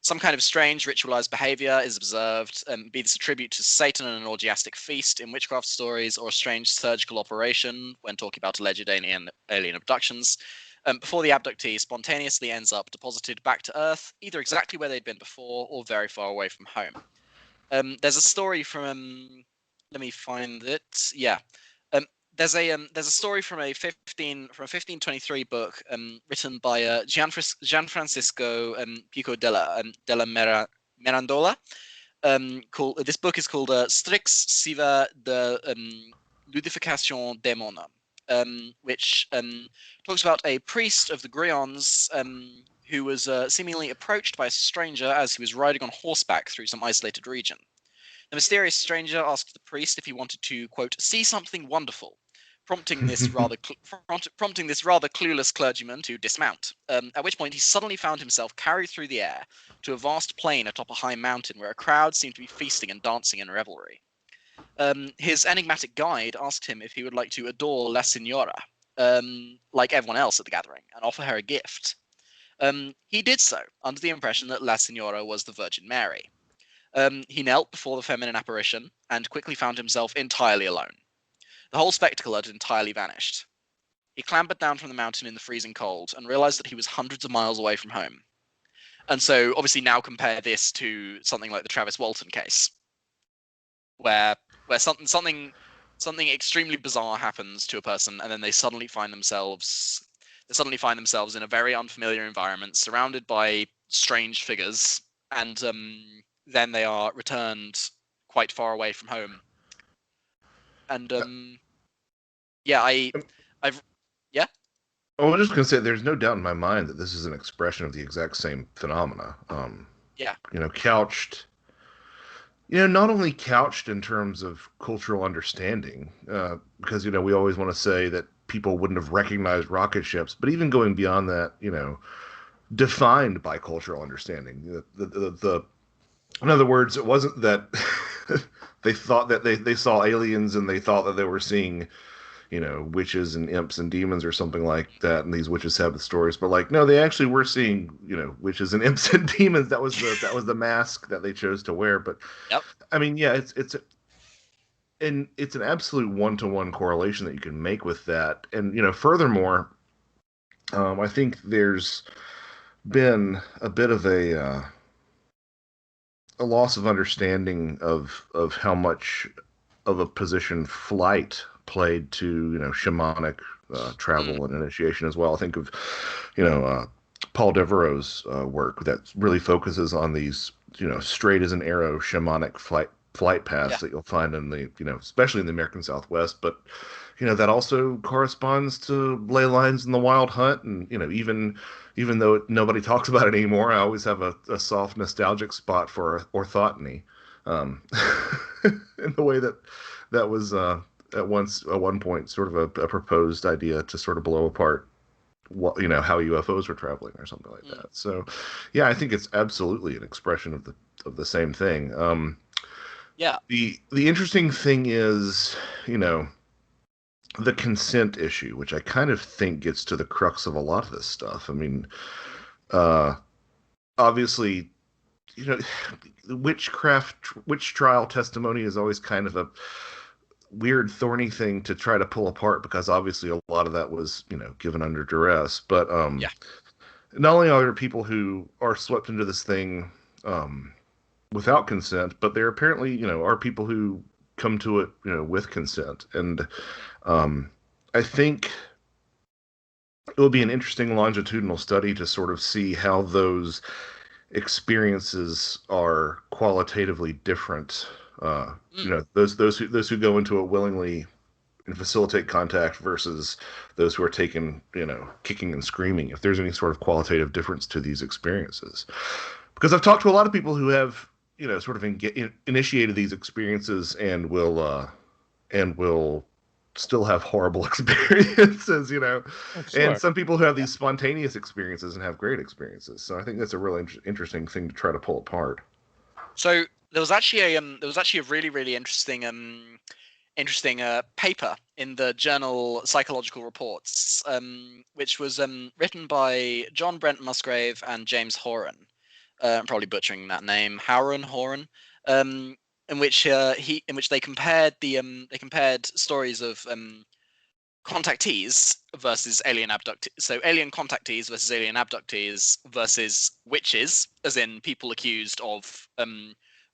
Some kind of strange ritualized behavior is observed, be this a tribute to Satan and an orgiastic feast in witchcraft stories, or a strange surgical operation when talking about alleged alien abductions, before the abductee spontaneously ends up deposited back to Earth, either exactly where they'd been before or very far away from home. There's a story from, let me find it. Yeah, there's a story from a 1523 book written by Gianfrancisco Pico della Mirandola. Called This book is called Strix Siva de Ludification Demona, which talks about a priest of the Grions who was seemingly approached by a stranger as he was riding on horseback through some isolated region. The mysterious stranger asked the priest if he wanted to, quote, see something wonderful, prompting this rather clueless clergyman to dismount, at which point he suddenly found himself carried through the air to a vast plain atop a high mountain where a crowd seemed to be feasting and dancing in revelry. His enigmatic guide asked him if he would like to adore La Signora, like everyone else at the gathering, and offer her a gift. He did so, under the impression that La Signora was the Virgin Mary. He knelt before the feminine apparition and quickly found himself entirely alone. The whole spectacle had entirely vanished. He clambered down from the mountain in the freezing cold and realized that he was hundreds of miles away from home. And so, obviously, now compare this to something like the Travis Walton case, where something extremely bizarre happens to a person, and then they suddenly find themselves in a very unfamiliar environment, surrounded by strange figures, and then they are returned quite far away from home. And I was just going to say, there's no doubt in my mind that this is an expression of the exact same phenomena. Couched, not only couched in terms of cultural understanding, because, we always want to say that people wouldn't have recognized rocket ships, but even going beyond that, defined by cultural understanding. In other words, it wasn't that they thought that they saw aliens and they thought that they were seeing, witches and imps and demons or something like that, and these witches have the stories. But no, they actually were seeing, witches and imps and demons. That was the mask that they chose to wear. But yep. I mean, yeah, it's an absolute one-to-one correlation that you can make with that. And furthermore, I think there's been a bit of a loss of understanding of how much of a position flight played to shamanic travel and initiation as well. I think of Paul Devereaux's work that really focuses on these straight as an arrow shamanic flight paths that you'll find in the especially in the American Southwest, but that also corresponds to ley lines in the Wild Hunt, and even though nobody talks about it anymore, I always have a soft nostalgic spot for orthoteny, in the way that was at one point sort of a proposed idea to sort of blow apart how UFOs were traveling or something like that. So yeah, I think it's absolutely an expression of the same thing. The interesting thing is, the consent issue, which I kind of think gets to the crux of a lot of this stuff. I mean, obviously, witch trial testimony is always kind of a weird, thorny thing to try to pull apart, because obviously a lot of that was, given under duress. But not only are there people who are swept into this thing without consent, but there apparently, are people who come to it, with consent. And I think it will be an interesting longitudinal study to sort of see how those experiences are qualitatively different. Those who go into it willingly and facilitate contact versus those who are taken, kicking and screaming, if there's any sort of qualitative difference to these experiences. Because I've talked to a lot of people who have, sort of initiated these experiences and will still have horrible experiences, Sure. And some people who have these spontaneous experiences and have great experiences. So I think that's a really interesting thing to try to pull apart. So there was actually a really really interesting paper in the journal Psychological Reports, which was written by John Brent Musgrave and James Horan. I'm probably butchering that name, Horan, in which they compared stories of contactees versus alien abductees. So alien contactees versus alien abductees versus witches, as in people accused of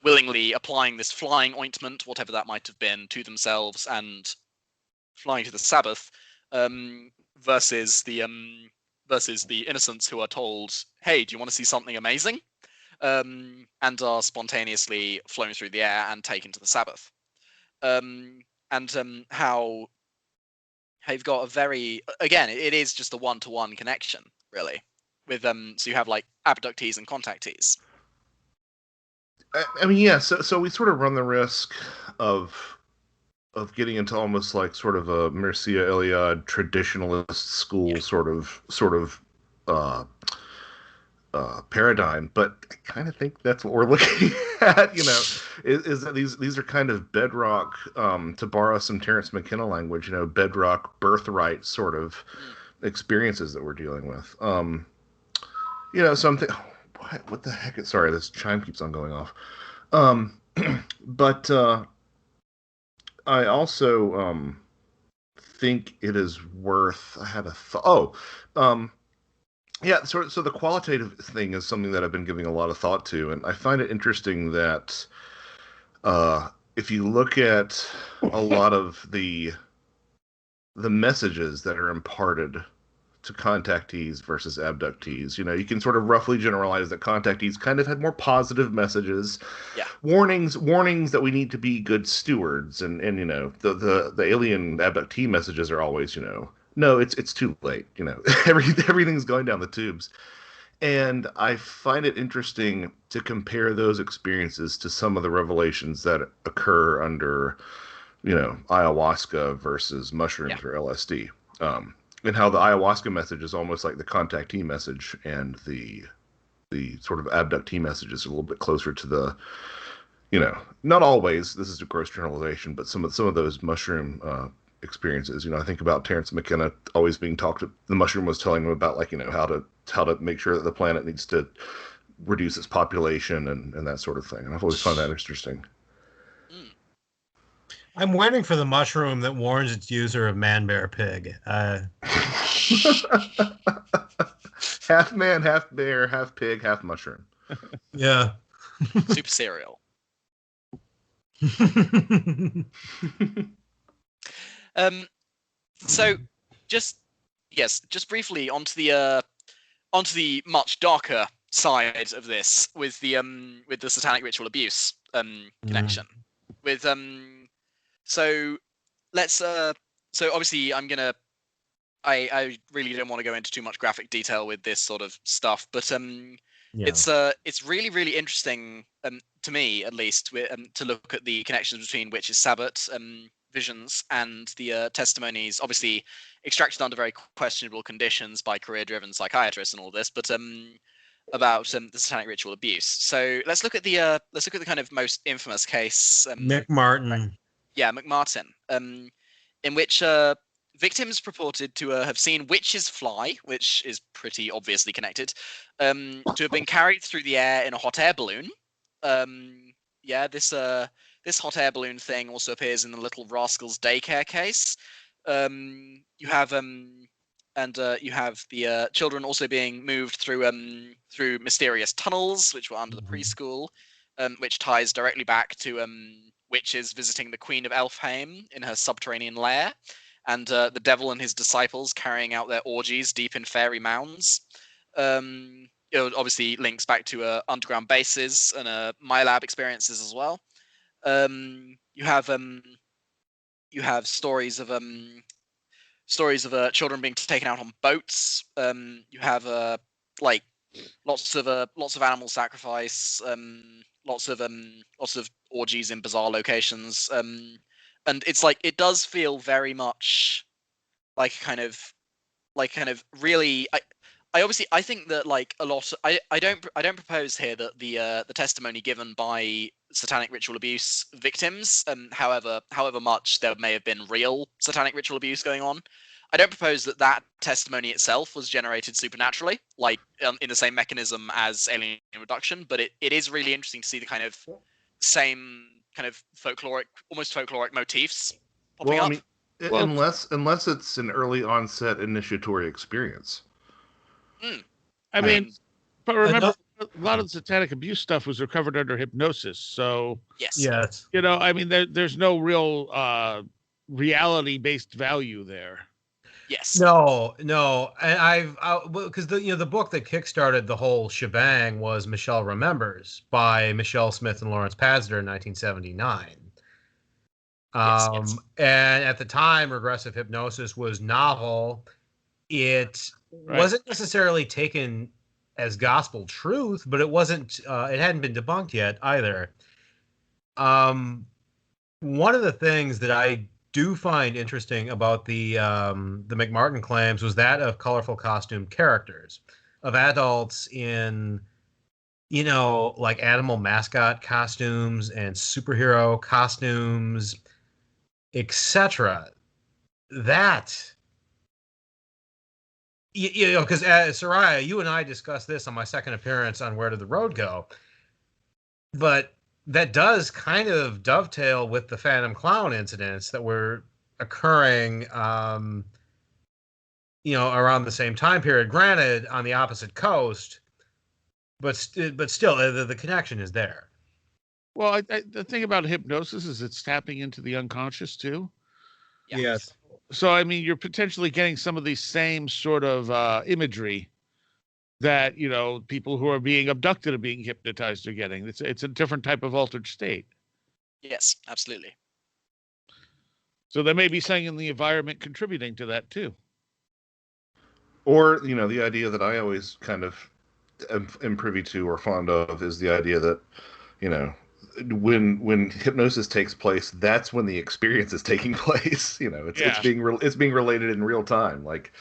willingly applying this flying ointment, whatever that might have been, to themselves and flying to the Sabbath, versus the innocents who are told, "Hey, do you want to see something amazing?" And are spontaneously flown through the air and taken to the Sabbath. How you've got a very, again, it is just a one-to-one connection, really, with so you have like abductees and contactees. I mean, yeah. So we sort of run the risk of getting into almost like sort of a Mircea Eliade traditionalist school sort of paradigm, but I kind of think that's what we're looking at. Is that these are kind of bedrock, to borrow some Terence McKenna language, bedrock birthright sort of experiences that we're dealing with. So I'm thinking, what the heck? Sorry, this chime keeps on going off. But I also think it is worth. I had a thought. Yeah, so the qualitative thing is something that I've been giving a lot of thought to, and I find it interesting that if you look at a lot of the messages that are imparted to contactees versus abductees, you can sort of roughly generalize that contactees kind of had more positive messages, warnings that we need to be good stewards, and the alien abductee messages are always, no, it's too late. Everything's going down the tubes. And I find it interesting to compare those experiences to some of the revelations that occur under, ayahuasca versus mushrooms or LSD. And how the ayahuasca message is almost like the contactee message, and the sort of abductee message is a little bit closer to the, not always, this is a gross generalization, but some of those mushroom experiences. I think about Terence McKenna always being talked to. The mushroom was telling him about, like, how to make sure that the planet needs to reduce its population and that sort of thing. And I've always found that interesting. I'm waiting for the mushroom that warns its user of man, bear, pig. Half man, half bear, half pig, half mushroom. Yeah. Super cereal. So just briefly onto the much darker side of this with the satanic ritual abuse connection. With so let's so obviously I really don't want to go into too much graphic detail with this sort of stuff, but it's really really interesting to me, at least, to look at the connections between witches' Sabbat visions and the testimonies, obviously extracted under very questionable conditions by career-driven psychiatrists and all this, but about the satanic ritual abuse. So let's look at the kind of most infamous case. McMartin. Yeah, McMartin, in which victims purported to have seen witches fly, which is pretty obviously connected, to have been carried through the air in a hot air balloon. This hot air balloon thing also appears in the Little Rascals daycare case. You have the children also being moved through mysterious tunnels, which were under the preschool, which ties directly back to witches visiting the Queen of Elfheim in her subterranean lair, and the devil and his disciples carrying out their orgies deep in fairy mounds. It obviously links back to underground bases and MyLab experiences as well. You have stories of children being taken out on boats. You have like lots of animal sacrifice, lots of orgies in bizarre locations, and it's like, it does feel very much like kind of really. I think that like a lot. I don't propose here that the testimony given by satanic ritual abuse victims, however much there may have been real satanic ritual abuse going on, I don't propose that testimony itself was generated supernaturally, like in the same mechanism as alien abduction. But it is really interesting to see the kind of same kind of almost folkloric motifs popping up. Unless it's an early onset initiatory experience. I mean, but remember, a lot of the satanic abuse stuff was recovered under hypnosis. So yes, you know, I mean, there's no real reality-based value there. Yes. No, and because the book that kickstarted the whole shebang was Michelle Remembers by Michelle Smith and Lawrence Pazder in 1979. Yes. And at the time, regressive hypnosis was novel. It wasn't necessarily taken as gospel truth, but it wasn't. It hadn't been debunked yet either. One of the things that I do find interesting about the McMartin claims was that of colorful costume characters, of adults in, like animal mascot costumes and superhero costumes, etc. That, because Seriah, you and I discussed this on my second appearance on Where Did the Road Go? But that does kind of dovetail with the Phantom Clown incidents that were occurring, around the same time period. Granted, on the opposite coast, but still, the connection is there. Well, the thing about hypnosis is it's tapping into the unconscious too. Yeah. Yes. So, I mean, you're potentially getting some of these same sort of imagery that, people who are being abducted and being hypnotized are getting. It's a different type of altered state. Yes, absolutely. So there may be something in the environment contributing to that too. Or, the idea that I always kind of am privy to or fond of is the idea that, when hypnosis takes place, that's when the experience is taking place. It's being related in real time. Like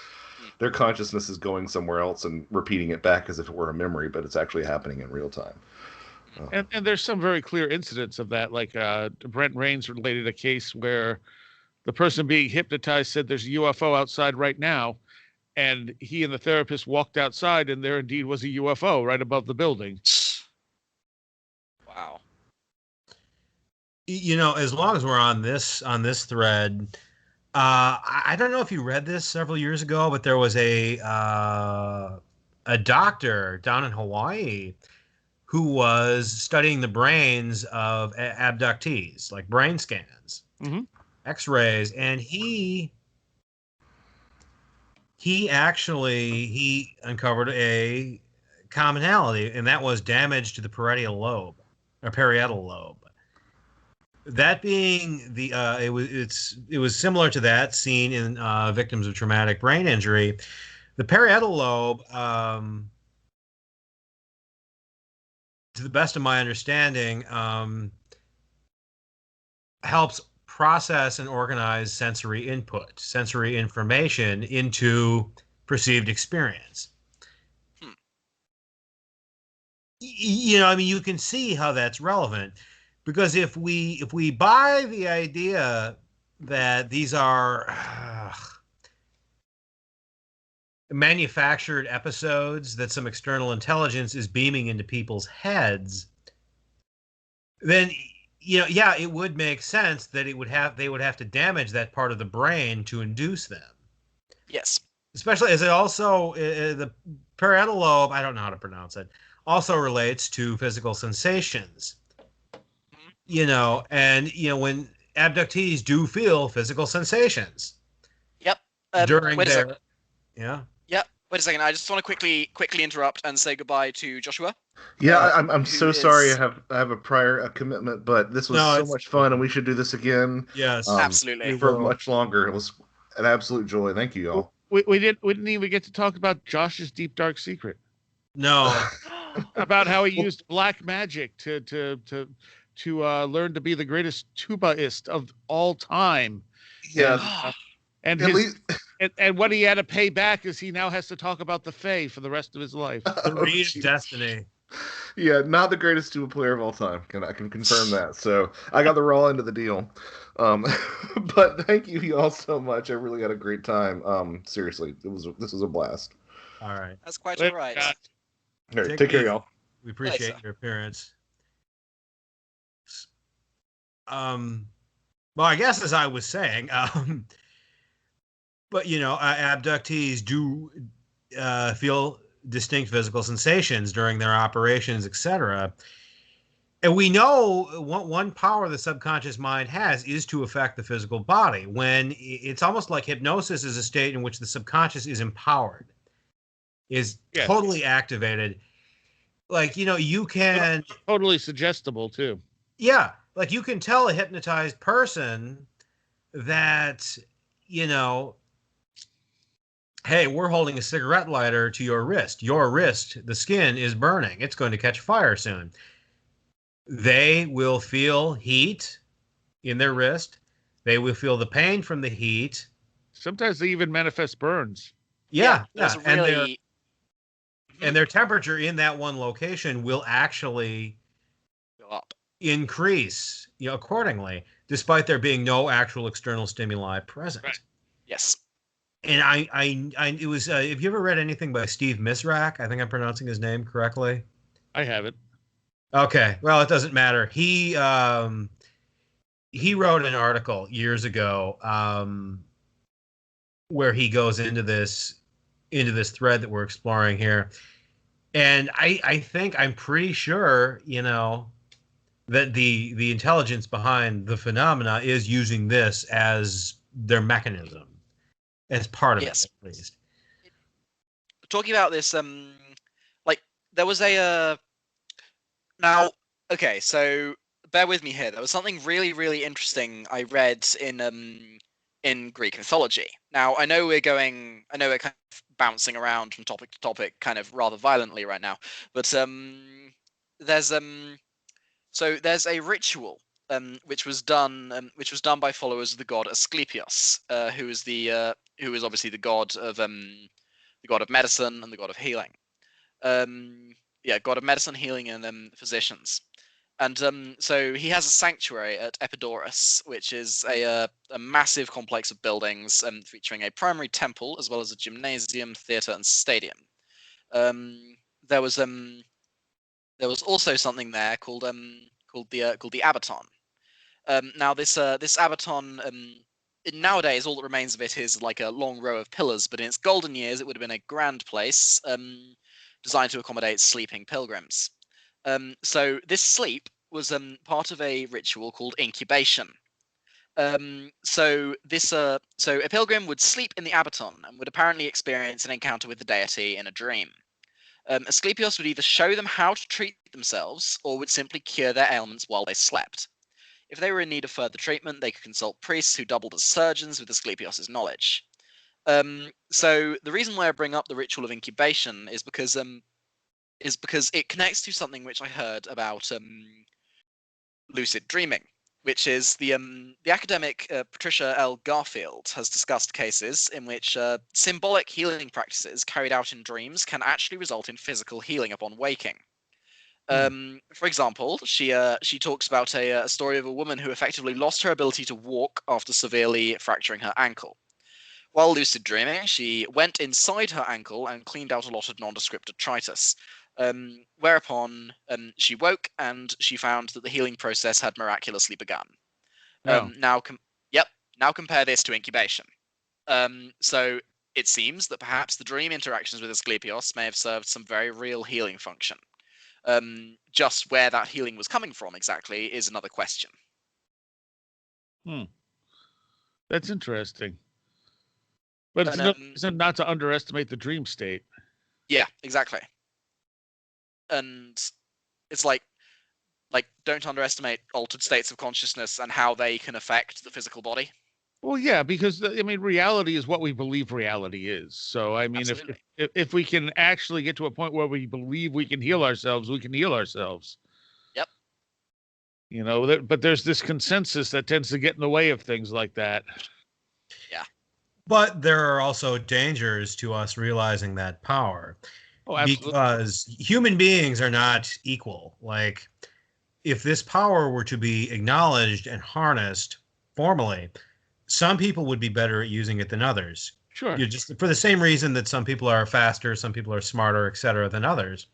their consciousness is going somewhere else and repeating it back as if it were a memory, but it's actually happening in real time. And there's some very clear incidents of that. Like Brent Rains related a case where the person being hypnotized said there's a UFO outside right now. And he and the therapist walked outside and there indeed was a UFO right above the building. Wow. As long as we're on this thread, I don't know if you read this several years ago, but there was a doctor down in Hawaii who was studying the brains of abductees, like brain scans, X-rays, and he actually uncovered a commonality, and that was damage to the parietal lobe. That being it was similar to that seen in victims of traumatic brain injury. The parietal lobe, to the best of my understanding, helps process and organize sensory information into perceived experience. You can see how that's relevant. Because if we buy the idea that these are manufactured episodes that some external intelligence is beaming into people's heads, then it would make sense that they would have to damage that part of the brain to induce them. Yes. Especially as it also the parietal lobe, I don't know how to pronounce it, also relates to physical sensations. When abductees do feel physical sensations. Yep. During their, yeah. Yep. Wait a second. I just want to quickly interrupt and say goodbye to Joshua. Yeah, I'm so sorry. I have a prior commitment, but this was so much fun, and we should do this again. Yes, absolutely. For much longer. It was an absolute joy. Thank you, y'all. We didn't even get to talk about Josh's deep dark secret. No. About how he used black magic to learn to be the greatest tubaist of all time. Yeah. And At least, and what he had to pay back is he now has to talk about the Fae for the rest of his life. The Reed's destiny. Yeah, not the greatest dual player of all time. I can confirm that. So I got the raw end of the deal. But thank you all so much. I really had a great time. Seriously, this was a blast. All right. That's quite Later, all right. guys. All right, take care, y'all. We appreciate Later. your appearance. Well, I guess as I was saying, but abductees do feel distinct physical sensations during their operations, etc. And we know one power the subconscious mind has is to affect the physical body. When it's almost like hypnosis is a state in which the subconscious is empowered, is totally activated. Like, you can Totally suggestible too. Yeah, like you can tell a hypnotized person that, hey, we're holding a cigarette lighter to your wrist. Your wrist, the skin is burning. It's going to catch fire soon. They will feel heat in their wrist. They will feel the pain from the heat. Sometimes they even manifest burns. Yeah. There's really... And their temperature in that one location will actually go up. Increase, accordingly, despite there being no actual external stimuli present. Right. Yes. And it was. Have you ever read anything by Steve Misrak? I think I'm pronouncing his name correctly. I haven't. Okay, well, it doesn't matter. He wrote an article years ago where he goes into this thread that we're exploring here, and I'm pretty sure that the intelligence behind the phenomena is using this as their mechanism, as part of it, at least. Talking about this, there was a now. Okay, so bear with me here. There was something really, really interesting I read in Greek mythology. Now, I know we're kind of bouncing around from topic to topic, kind of rather violently right now. But there's a ritual which was done by followers of the god Asclepius, who is obviously the god of medicine and the god of healing. God of medicine, healing, and physicians. And so he has a sanctuary at Epidaurus, which is a massive complex of buildings featuring a primary temple as well as a gymnasium, theatre, and stadium. There was also something there called the Abaton. Now this Abaton, nowadays all that remains of it is like a long row of pillars, but in its golden years it would have been a grand place designed to accommodate sleeping pilgrims. So this sleep was part of a ritual called incubation. So a pilgrim would sleep in the Abaton and would apparently experience an encounter with the deity in a dream. Asclepius would either show them how to treat themselves or would simply cure their ailments while they slept. If they were in need of further treatment, they could consult priests who doubled as surgeons with Asclepius's knowledge. So the reason why I bring up the ritual of incubation is because it connects to something which I heard about lucid dreaming, which is the academic Patricia L. Garfield has discussed cases in which symbolic healing practices carried out in dreams can actually result in physical healing upon waking. For example, she talks about a story of a woman who effectively lost her ability to walk after severely fracturing her ankle. While lucid dreaming, she went inside her ankle and cleaned out a lot of nondescript detritus. Whereupon she woke and she found that the healing process had miraculously begun. Now compare this to incubation. So it seems that perhaps the dream interactions with Asclepius may have served some very real healing function. Just where that healing was coming from exactly is another question. That's interesting. But it's not to underestimate the dream state. Yeah, exactly. And it's like don't underestimate altered states of consciousness and how they can affect the physical body. Well, yeah, because reality is what we believe reality is. So, if we can actually get to a point where we believe we can heal ourselves, we can heal ourselves. Yep. But there's this consensus that tends to get in the way of things like that. Yeah. But there are also dangers to us realizing that power. Oh, absolutely. Because human beings are not equal. Like, if this power were to be acknowledged and harnessed formally, some people would be better at using it than others. Sure. Just for the same reason that some people are faster, some people are smarter, et cetera, than others.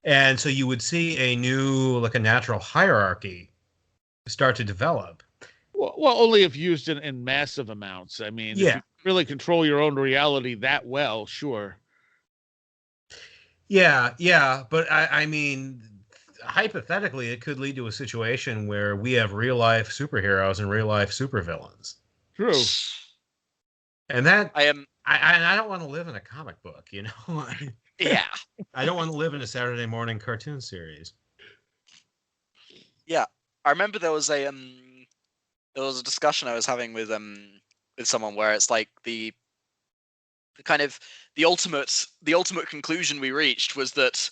And so you would see a new, like a natural hierarchy start to develop. Well, only if used in massive amounts. I mean, if you really control your own reality that well, sure. Yeah. But I mean, hypothetically, it could lead to a situation where we have real life superheroes and real life supervillains. True. And that I am. I don't want to live in a comic book, you know. Yeah. I don't want to live in a Saturday morning cartoon series. Yeah, I remember there was a discussion I was having with someone where it's like the kind of the ultimate conclusion we reached was that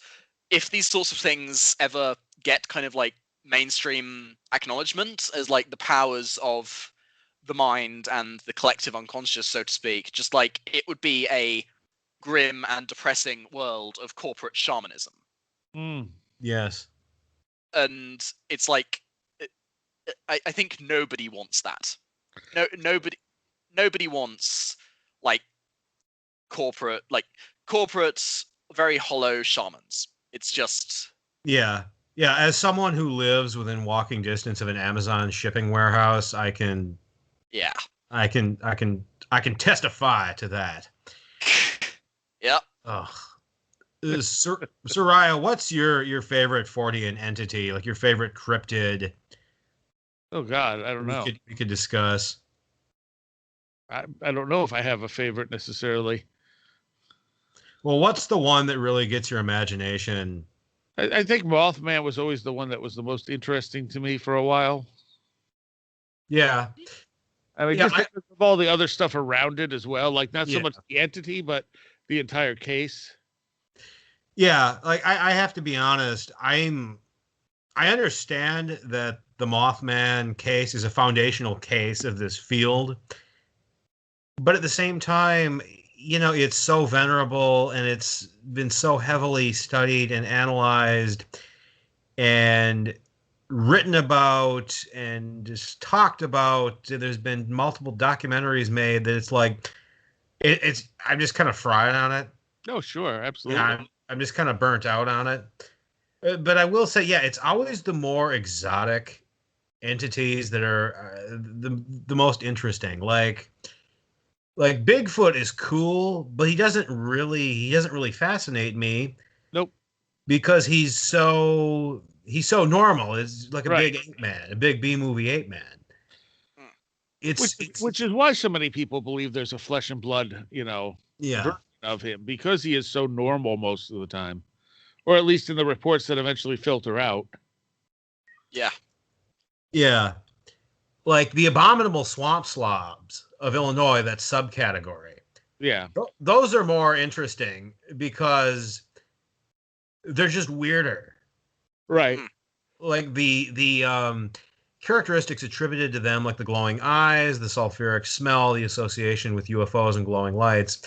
if these sorts of things ever get kind of like mainstream acknowledgement as like the powers of the mind and the collective unconscious, so to speak, just like it would be a grim and depressing world of corporate shamanism. Yes. And it's like I think nobody wants that. Nobody wants like corporate very hollow shamans. It's just Yeah. As someone who lives within walking distance of an Amazon shipping warehouse, I can testify to that. Yeah. Ugh. Seriah, what's your favorite Fortean entity? Like your favorite cryptid? Oh God, I don't know. We could discuss. I don't know if I have a favorite necessarily. Well, what's the one that really gets your imagination? I think Mothman was always the one that was the most interesting to me for a while. Yeah. I mean, just because of all the other stuff around it as well, like not so much the entity, but the entire case. Yeah, like I have to be honest. I understand that the Mothman case is a foundational case of this field, but at the same time, you know, it's so venerable and it's been so heavily studied and analyzed and written about and just talked about. There's been multiple documentaries made that it's like it's I'm just kind of fried on it. Oh, sure, absolutely. Yeah, I'm just kind of burnt out on it. But I will say, yeah, it's always the more exotic entities that are the most interesting. Like Bigfoot is cool, but he doesn't really fascinate me. Nope. Because he's so normal. It's like a right. big ape man, a big B movie ape man. Which is why so many people believe there's a flesh and blood, version of him, because he is so normal most of the time, or at least in the reports that eventually filter out. Yeah, like the abominable swamp slobs of Illinois, that subcategory. Yeah, those are more interesting because they're just weirder. Right. Like the characteristics attributed to them, like the glowing eyes, the sulfuric smell, the association with UFOs and glowing lights,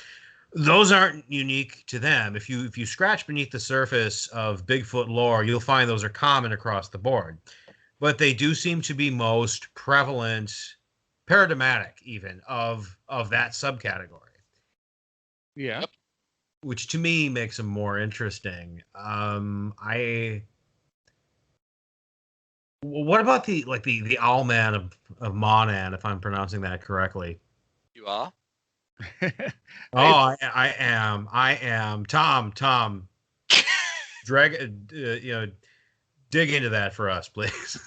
those aren't unique to them. If you scratch beneath the surface of Bigfoot lore, you'll find those are common across the board. But they do seem to be most prevalent, paradigmatic even, of that subcategory. Yeah. Yep. Which to me makes them more interesting. What about the owl man of Monan, if I'm pronouncing that correctly? You are? Oh, I am. Tom. Dig into that for us, please.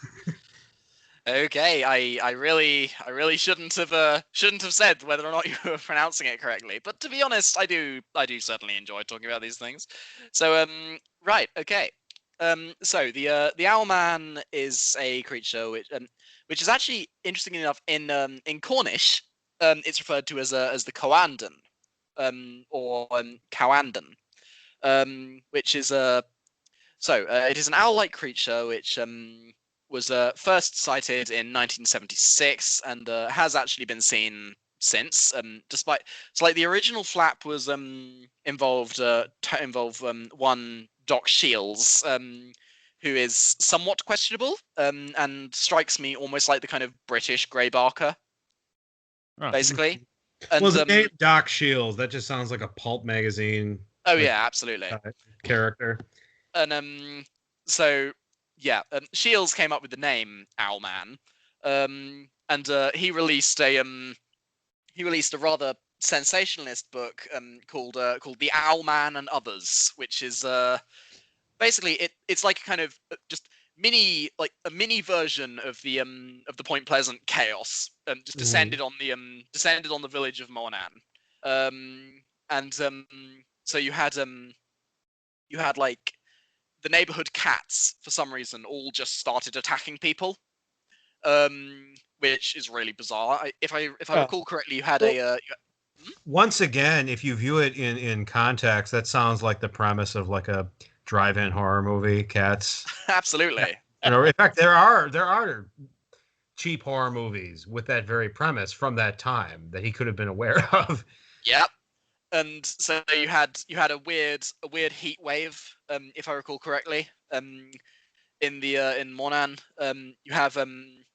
Okay, I really shouldn't have said whether or not you were pronouncing it correctly. But to be honest, I do certainly enjoy talking about these things. So right, okay. So the Owlman is a creature which is actually, interestingly enough, in Cornish, it's referred to as the Coandan, or Coandan, which is it is an owl-like creature which was first sighted in 1976 and has actually been seen since. Despite like the original flap was involved one Doc Shields, who is somewhat questionable, and strikes me almost like the kind of British Grey Barker, basically. And well, the name Doc Shields, that just sounds like a pulp magazine. Oh yeah, absolutely. Character. And so yeah, Shields came up with the name Owlman, and he released a rather sensationalist book called The Owlman and Others, which is basically it's like kind of just a mini version of the Point Pleasant chaos, just descended on the village of Monan, and so you had like the neighborhood cats for some reason all just started attacking people, which is really bizarre. If I recall correctly, you had once again, if you view it in context, that sounds like the premise of like a drive-in horror movie, Cats. Absolutely. In fact, there are cheap horror movies with that very premise from that time that he could have been aware of. Yep. And so you had a weird heat wave, if I recall correctly, in Monan. You have and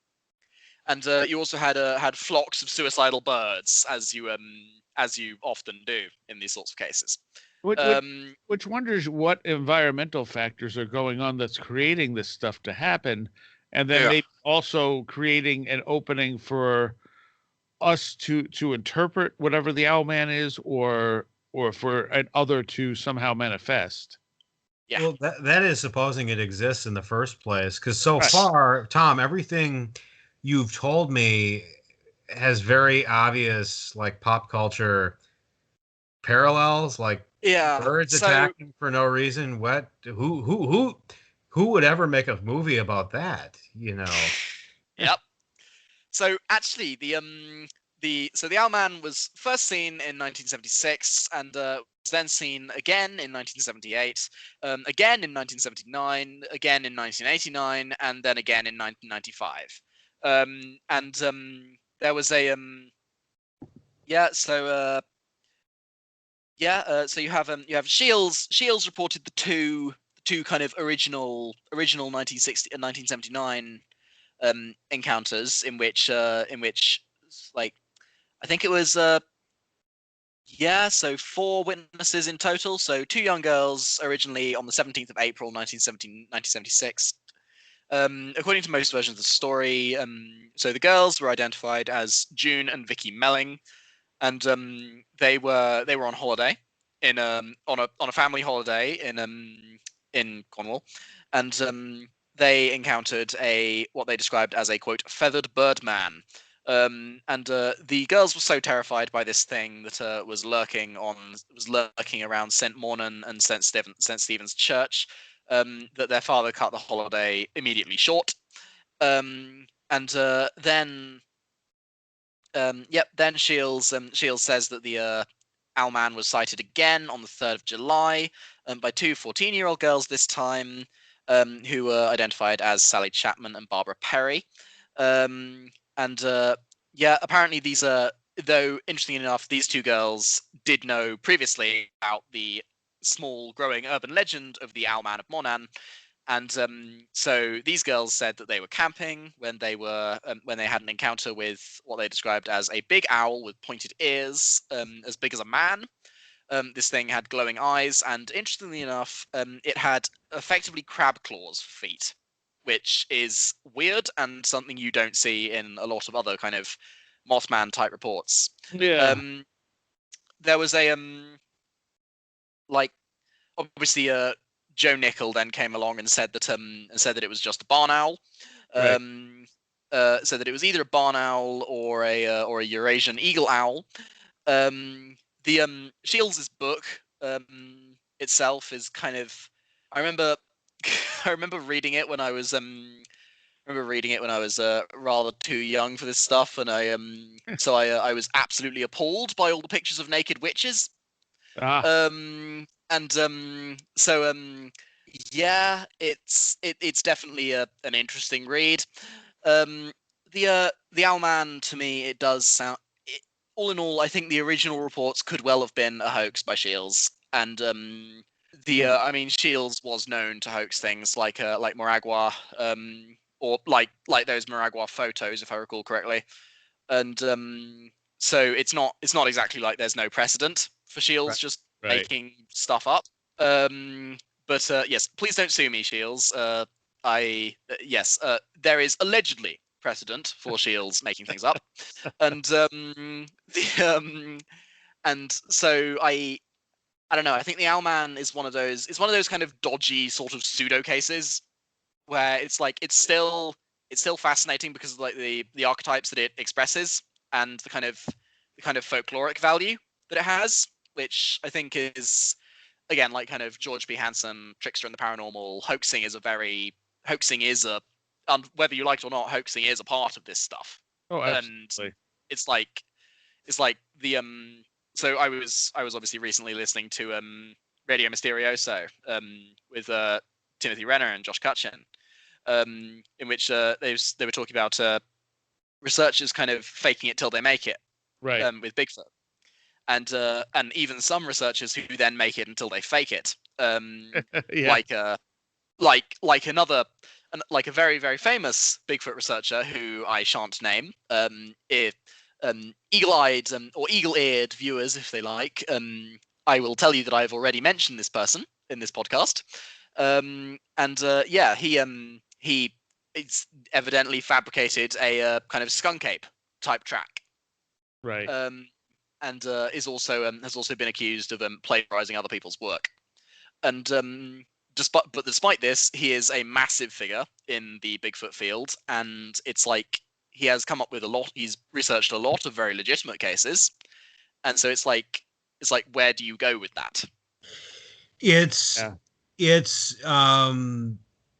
you also had flocks of suicidal birds, as you often do in these sorts of cases. Which wonders what environmental factors are going on that's creating this stuff to happen, and then maybe also creating an opening for us to interpret whatever the Owlman is, or for an other to somehow manifest. Yeah. Well, that is supposing it exists in the first place, because so far, Tom, everything you've told me has very obvious like pop culture parallels, like birds attacking for no reason. What? Who would ever make a movie about that? Yep. So actually, the Owlman was first seen in 1976, and was then seen again in 1978, again in 1979, again in 1989, and then again in 1995. There was a so you have Shields. Shields reported the two kind of original 1979 encounters in which like I think it was so 4 witnesses in total. So 2 young girls originally on the 17th of April 1976. According to most versions of the story, so the girls were identified as June and Vicky Melling, and they were on holiday on a family holiday in Cornwall, and they encountered what they described as a quote feathered birdman. And the girls were so terrified by this thing that was lurking around St. Mornan and St. Stephen's Church, that their father cut the holiday immediately short. Then Shields says that the Owlman was sighted again on the 3rd of July by 2 14-year-old girls this time, who were identified as Sally Chapman and Barbara Perry. Apparently these though interestingly enough, these 2 girls did know previously about the small growing urban legend of the Owlman of Monan, and so these girls said that they were camping when they had an encounter with what they described as a big owl with pointed ears, as big as a man. This thing had glowing eyes, and interestingly enough, it had effectively crab claws for feet, which is weird and something you don't see in a lot of other kind of Mothman type reports. Yeah. There was a obviously Joe Nickel then came along and said that it was just a barn owl. So that it was either a barn owl or a Eurasian eagle owl. The Shields' book itself is kind of, I remember reading it when I was rather too young for this stuff, and I was absolutely appalled by all the pictures of naked witches. It's definitely an interesting read. The Owlman, to me, it does sound all in all, I think the original reports could well have been a hoax by Shields, and I mean, Shields was known to hoax things like Moragua, or like those Moragua photos, if I recall correctly, and so it's not exactly like there's no precedent for Shields just making stuff up. But yes, please don't sue me, Shields. There is allegedly precedent for Shields making things up, and and so I don't know. I think the Owlman is one of those. It's one of those kind of dodgy sort of pseudo cases where it's like it's still fascinating because of like the archetypes that it expresses and the kind of folkloric value that it has, which I think is, again, like kind of George B. Hansen, Trickster and the Paranormal. Hoaxing is whether you like it or not, hoaxing is a part of this stuff. Oh, absolutely. And it's like the So I was obviously recently listening to Radio Mysterioso with Timothy Renner and Josh Cutchin, in which they were talking about researchers kind of faking it till they make it, with Bigfoot, and even some researchers who then make it until they fake it, like a very, very famous Bigfoot researcher who I shan't name. Eagle-eyed or eagle-eared viewers, if they like, I will tell you that I've already mentioned this person in this podcast. He it's evidently fabricated a kind of skunk ape type track, and is also has also been accused of plagiarizing other people's work. And despite this, he is a massive figure in the Bigfoot field, and it's like he has come up with he's researched a lot of very legitimate cases, and so it's like where do you go with that? It's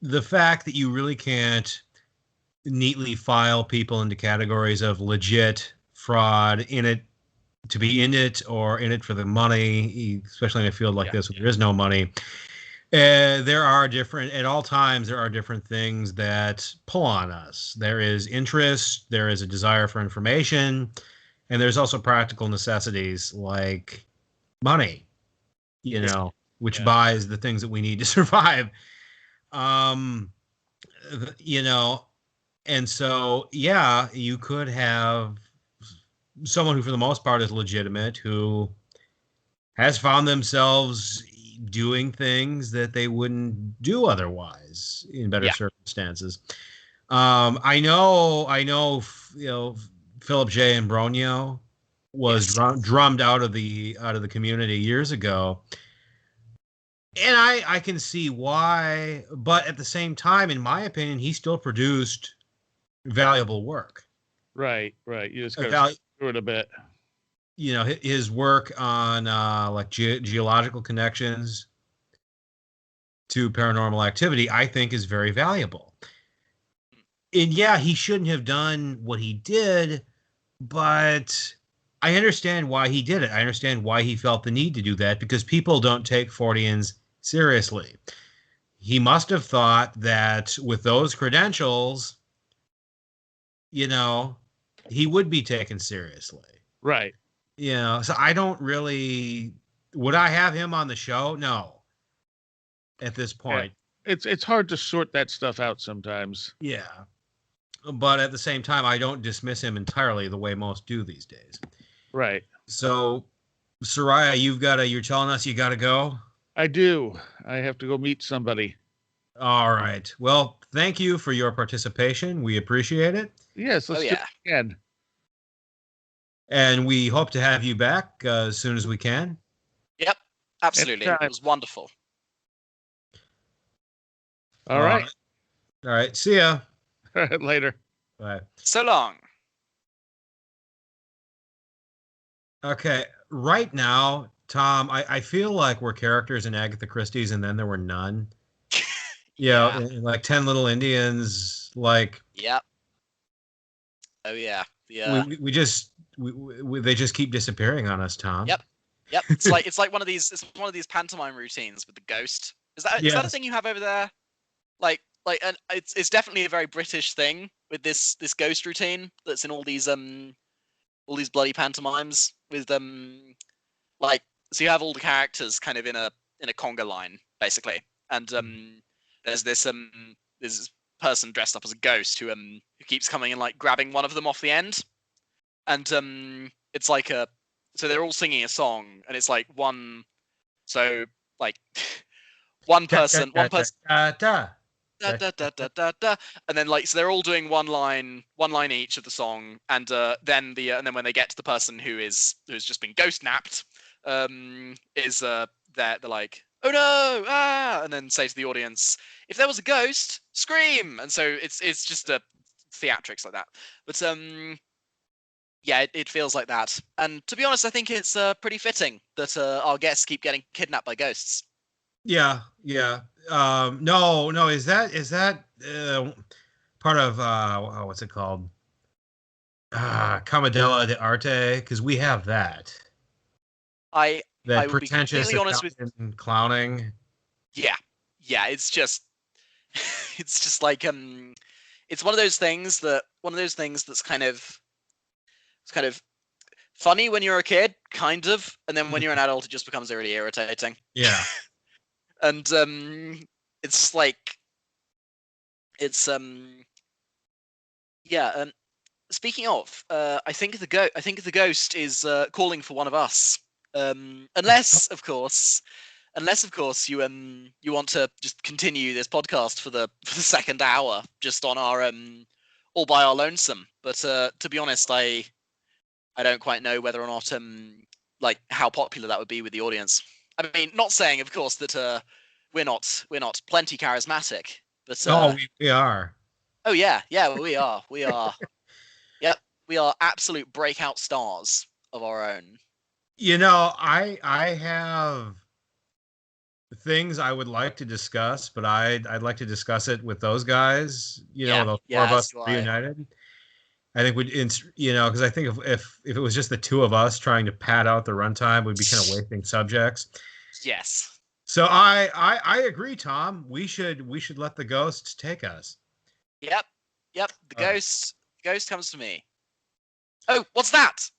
the fact that you really can't neatly file people into categories of legit, fraud, in it to be in it, or in it for the money, especially in a field like this where there is no money. There are at all times, there are different things that pull on us. There is interest, there is a desire for information, and there's also practical necessities like money, which buys the things that we need to survive. And so, you could have someone who, for the most part, is legitimate, who has found themselves doing things that they wouldn't do otherwise in better circumstances. I know, Philip J. Imbrogno was drummed out of the community years ago. And I can see why, but at the same time, in my opinion, he still produced valuable work. Right. You just got to screw it a bit. His work on geological connections to paranormal activity, I think, is very valuable. And he shouldn't have done what he did, but I understand why he did it. I understand why he felt the need to do that, because people don't take Forteans seriously. He must have thought that with those credentials, he would be taken seriously. Right. So I don't really... Would I have him on the show? No. At this point. Yeah. It's hard to sort that stuff out sometimes. Yeah. But at the same time, I don't dismiss him entirely the way most do these days. Right. So, Seriah, you're telling us you got to go? I do. I have to go meet somebody. All right. Well, thank you for your participation. We appreciate it. Yes, let's do it again. And we hope to have you back as soon as we can. Yep, absolutely. It was wonderful. All right. All right. See ya. Later. Bye. So long. Okay. Right now, Tom, I feel like we're characters in Agatha Christie's and then there were none. Like 10 Little Indians, like... Yep. Oh, yeah. Yeah. They just keep disappearing on us, Tom. Yep. It's like one of these pantomime routines with the ghost. Is that a thing you have over there? And it's definitely a very British thing with this ghost routine that's in all these bloody pantomimes with like, so you have all the characters kind of in a conga line basically, and there's this person dressed up as a ghost who keeps coming and like grabbing one of them off the end, and it's like so they're all singing a song, and it's like one person da, da, da, da, da, da. And then like, so they're all doing one line each of the song, and then when they get to the person who's just been ghost napped, they're like, oh no, ah, and then say to the audience, if there was a ghost, scream. And so it's just a theatrics like that. But yeah, it feels like that. And to be honest, I think it's pretty fitting that our guests keep getting kidnapped by ghosts. Yeah. No. Is that part of what's it called? Comedilla dell'arte? Because we have that. I would pretentious be completely honest with clowning. Yeah. It's just like it's one of those things that's kind of funny when you're a kid, kind of, and then when you're an adult, it just becomes really irritating. Yeah. And it's like yeah. Speaking of, I think the ghost is calling for one of us. Unless of course you want to just continue this podcast for the second hour just on our all by our lonesome. But to be honest, I don't quite know whether or not like how popular that would be with the audience. I mean, not saying, of course, that we're not plenty charismatic, but we are. Oh yeah, we are. Yep, we are absolute breakout stars of our own. You know, I have things I would like to discuss, but I'd like to discuss it with those guys. You know, the four of us reunited. I think because I think if it was just the two of us trying to pad out the runtime, we'd be kind of wasting subjects. Yes. So I agree, Tom. We should let the ghosts take us. Yep. The ghost comes to me. Oh, what's that?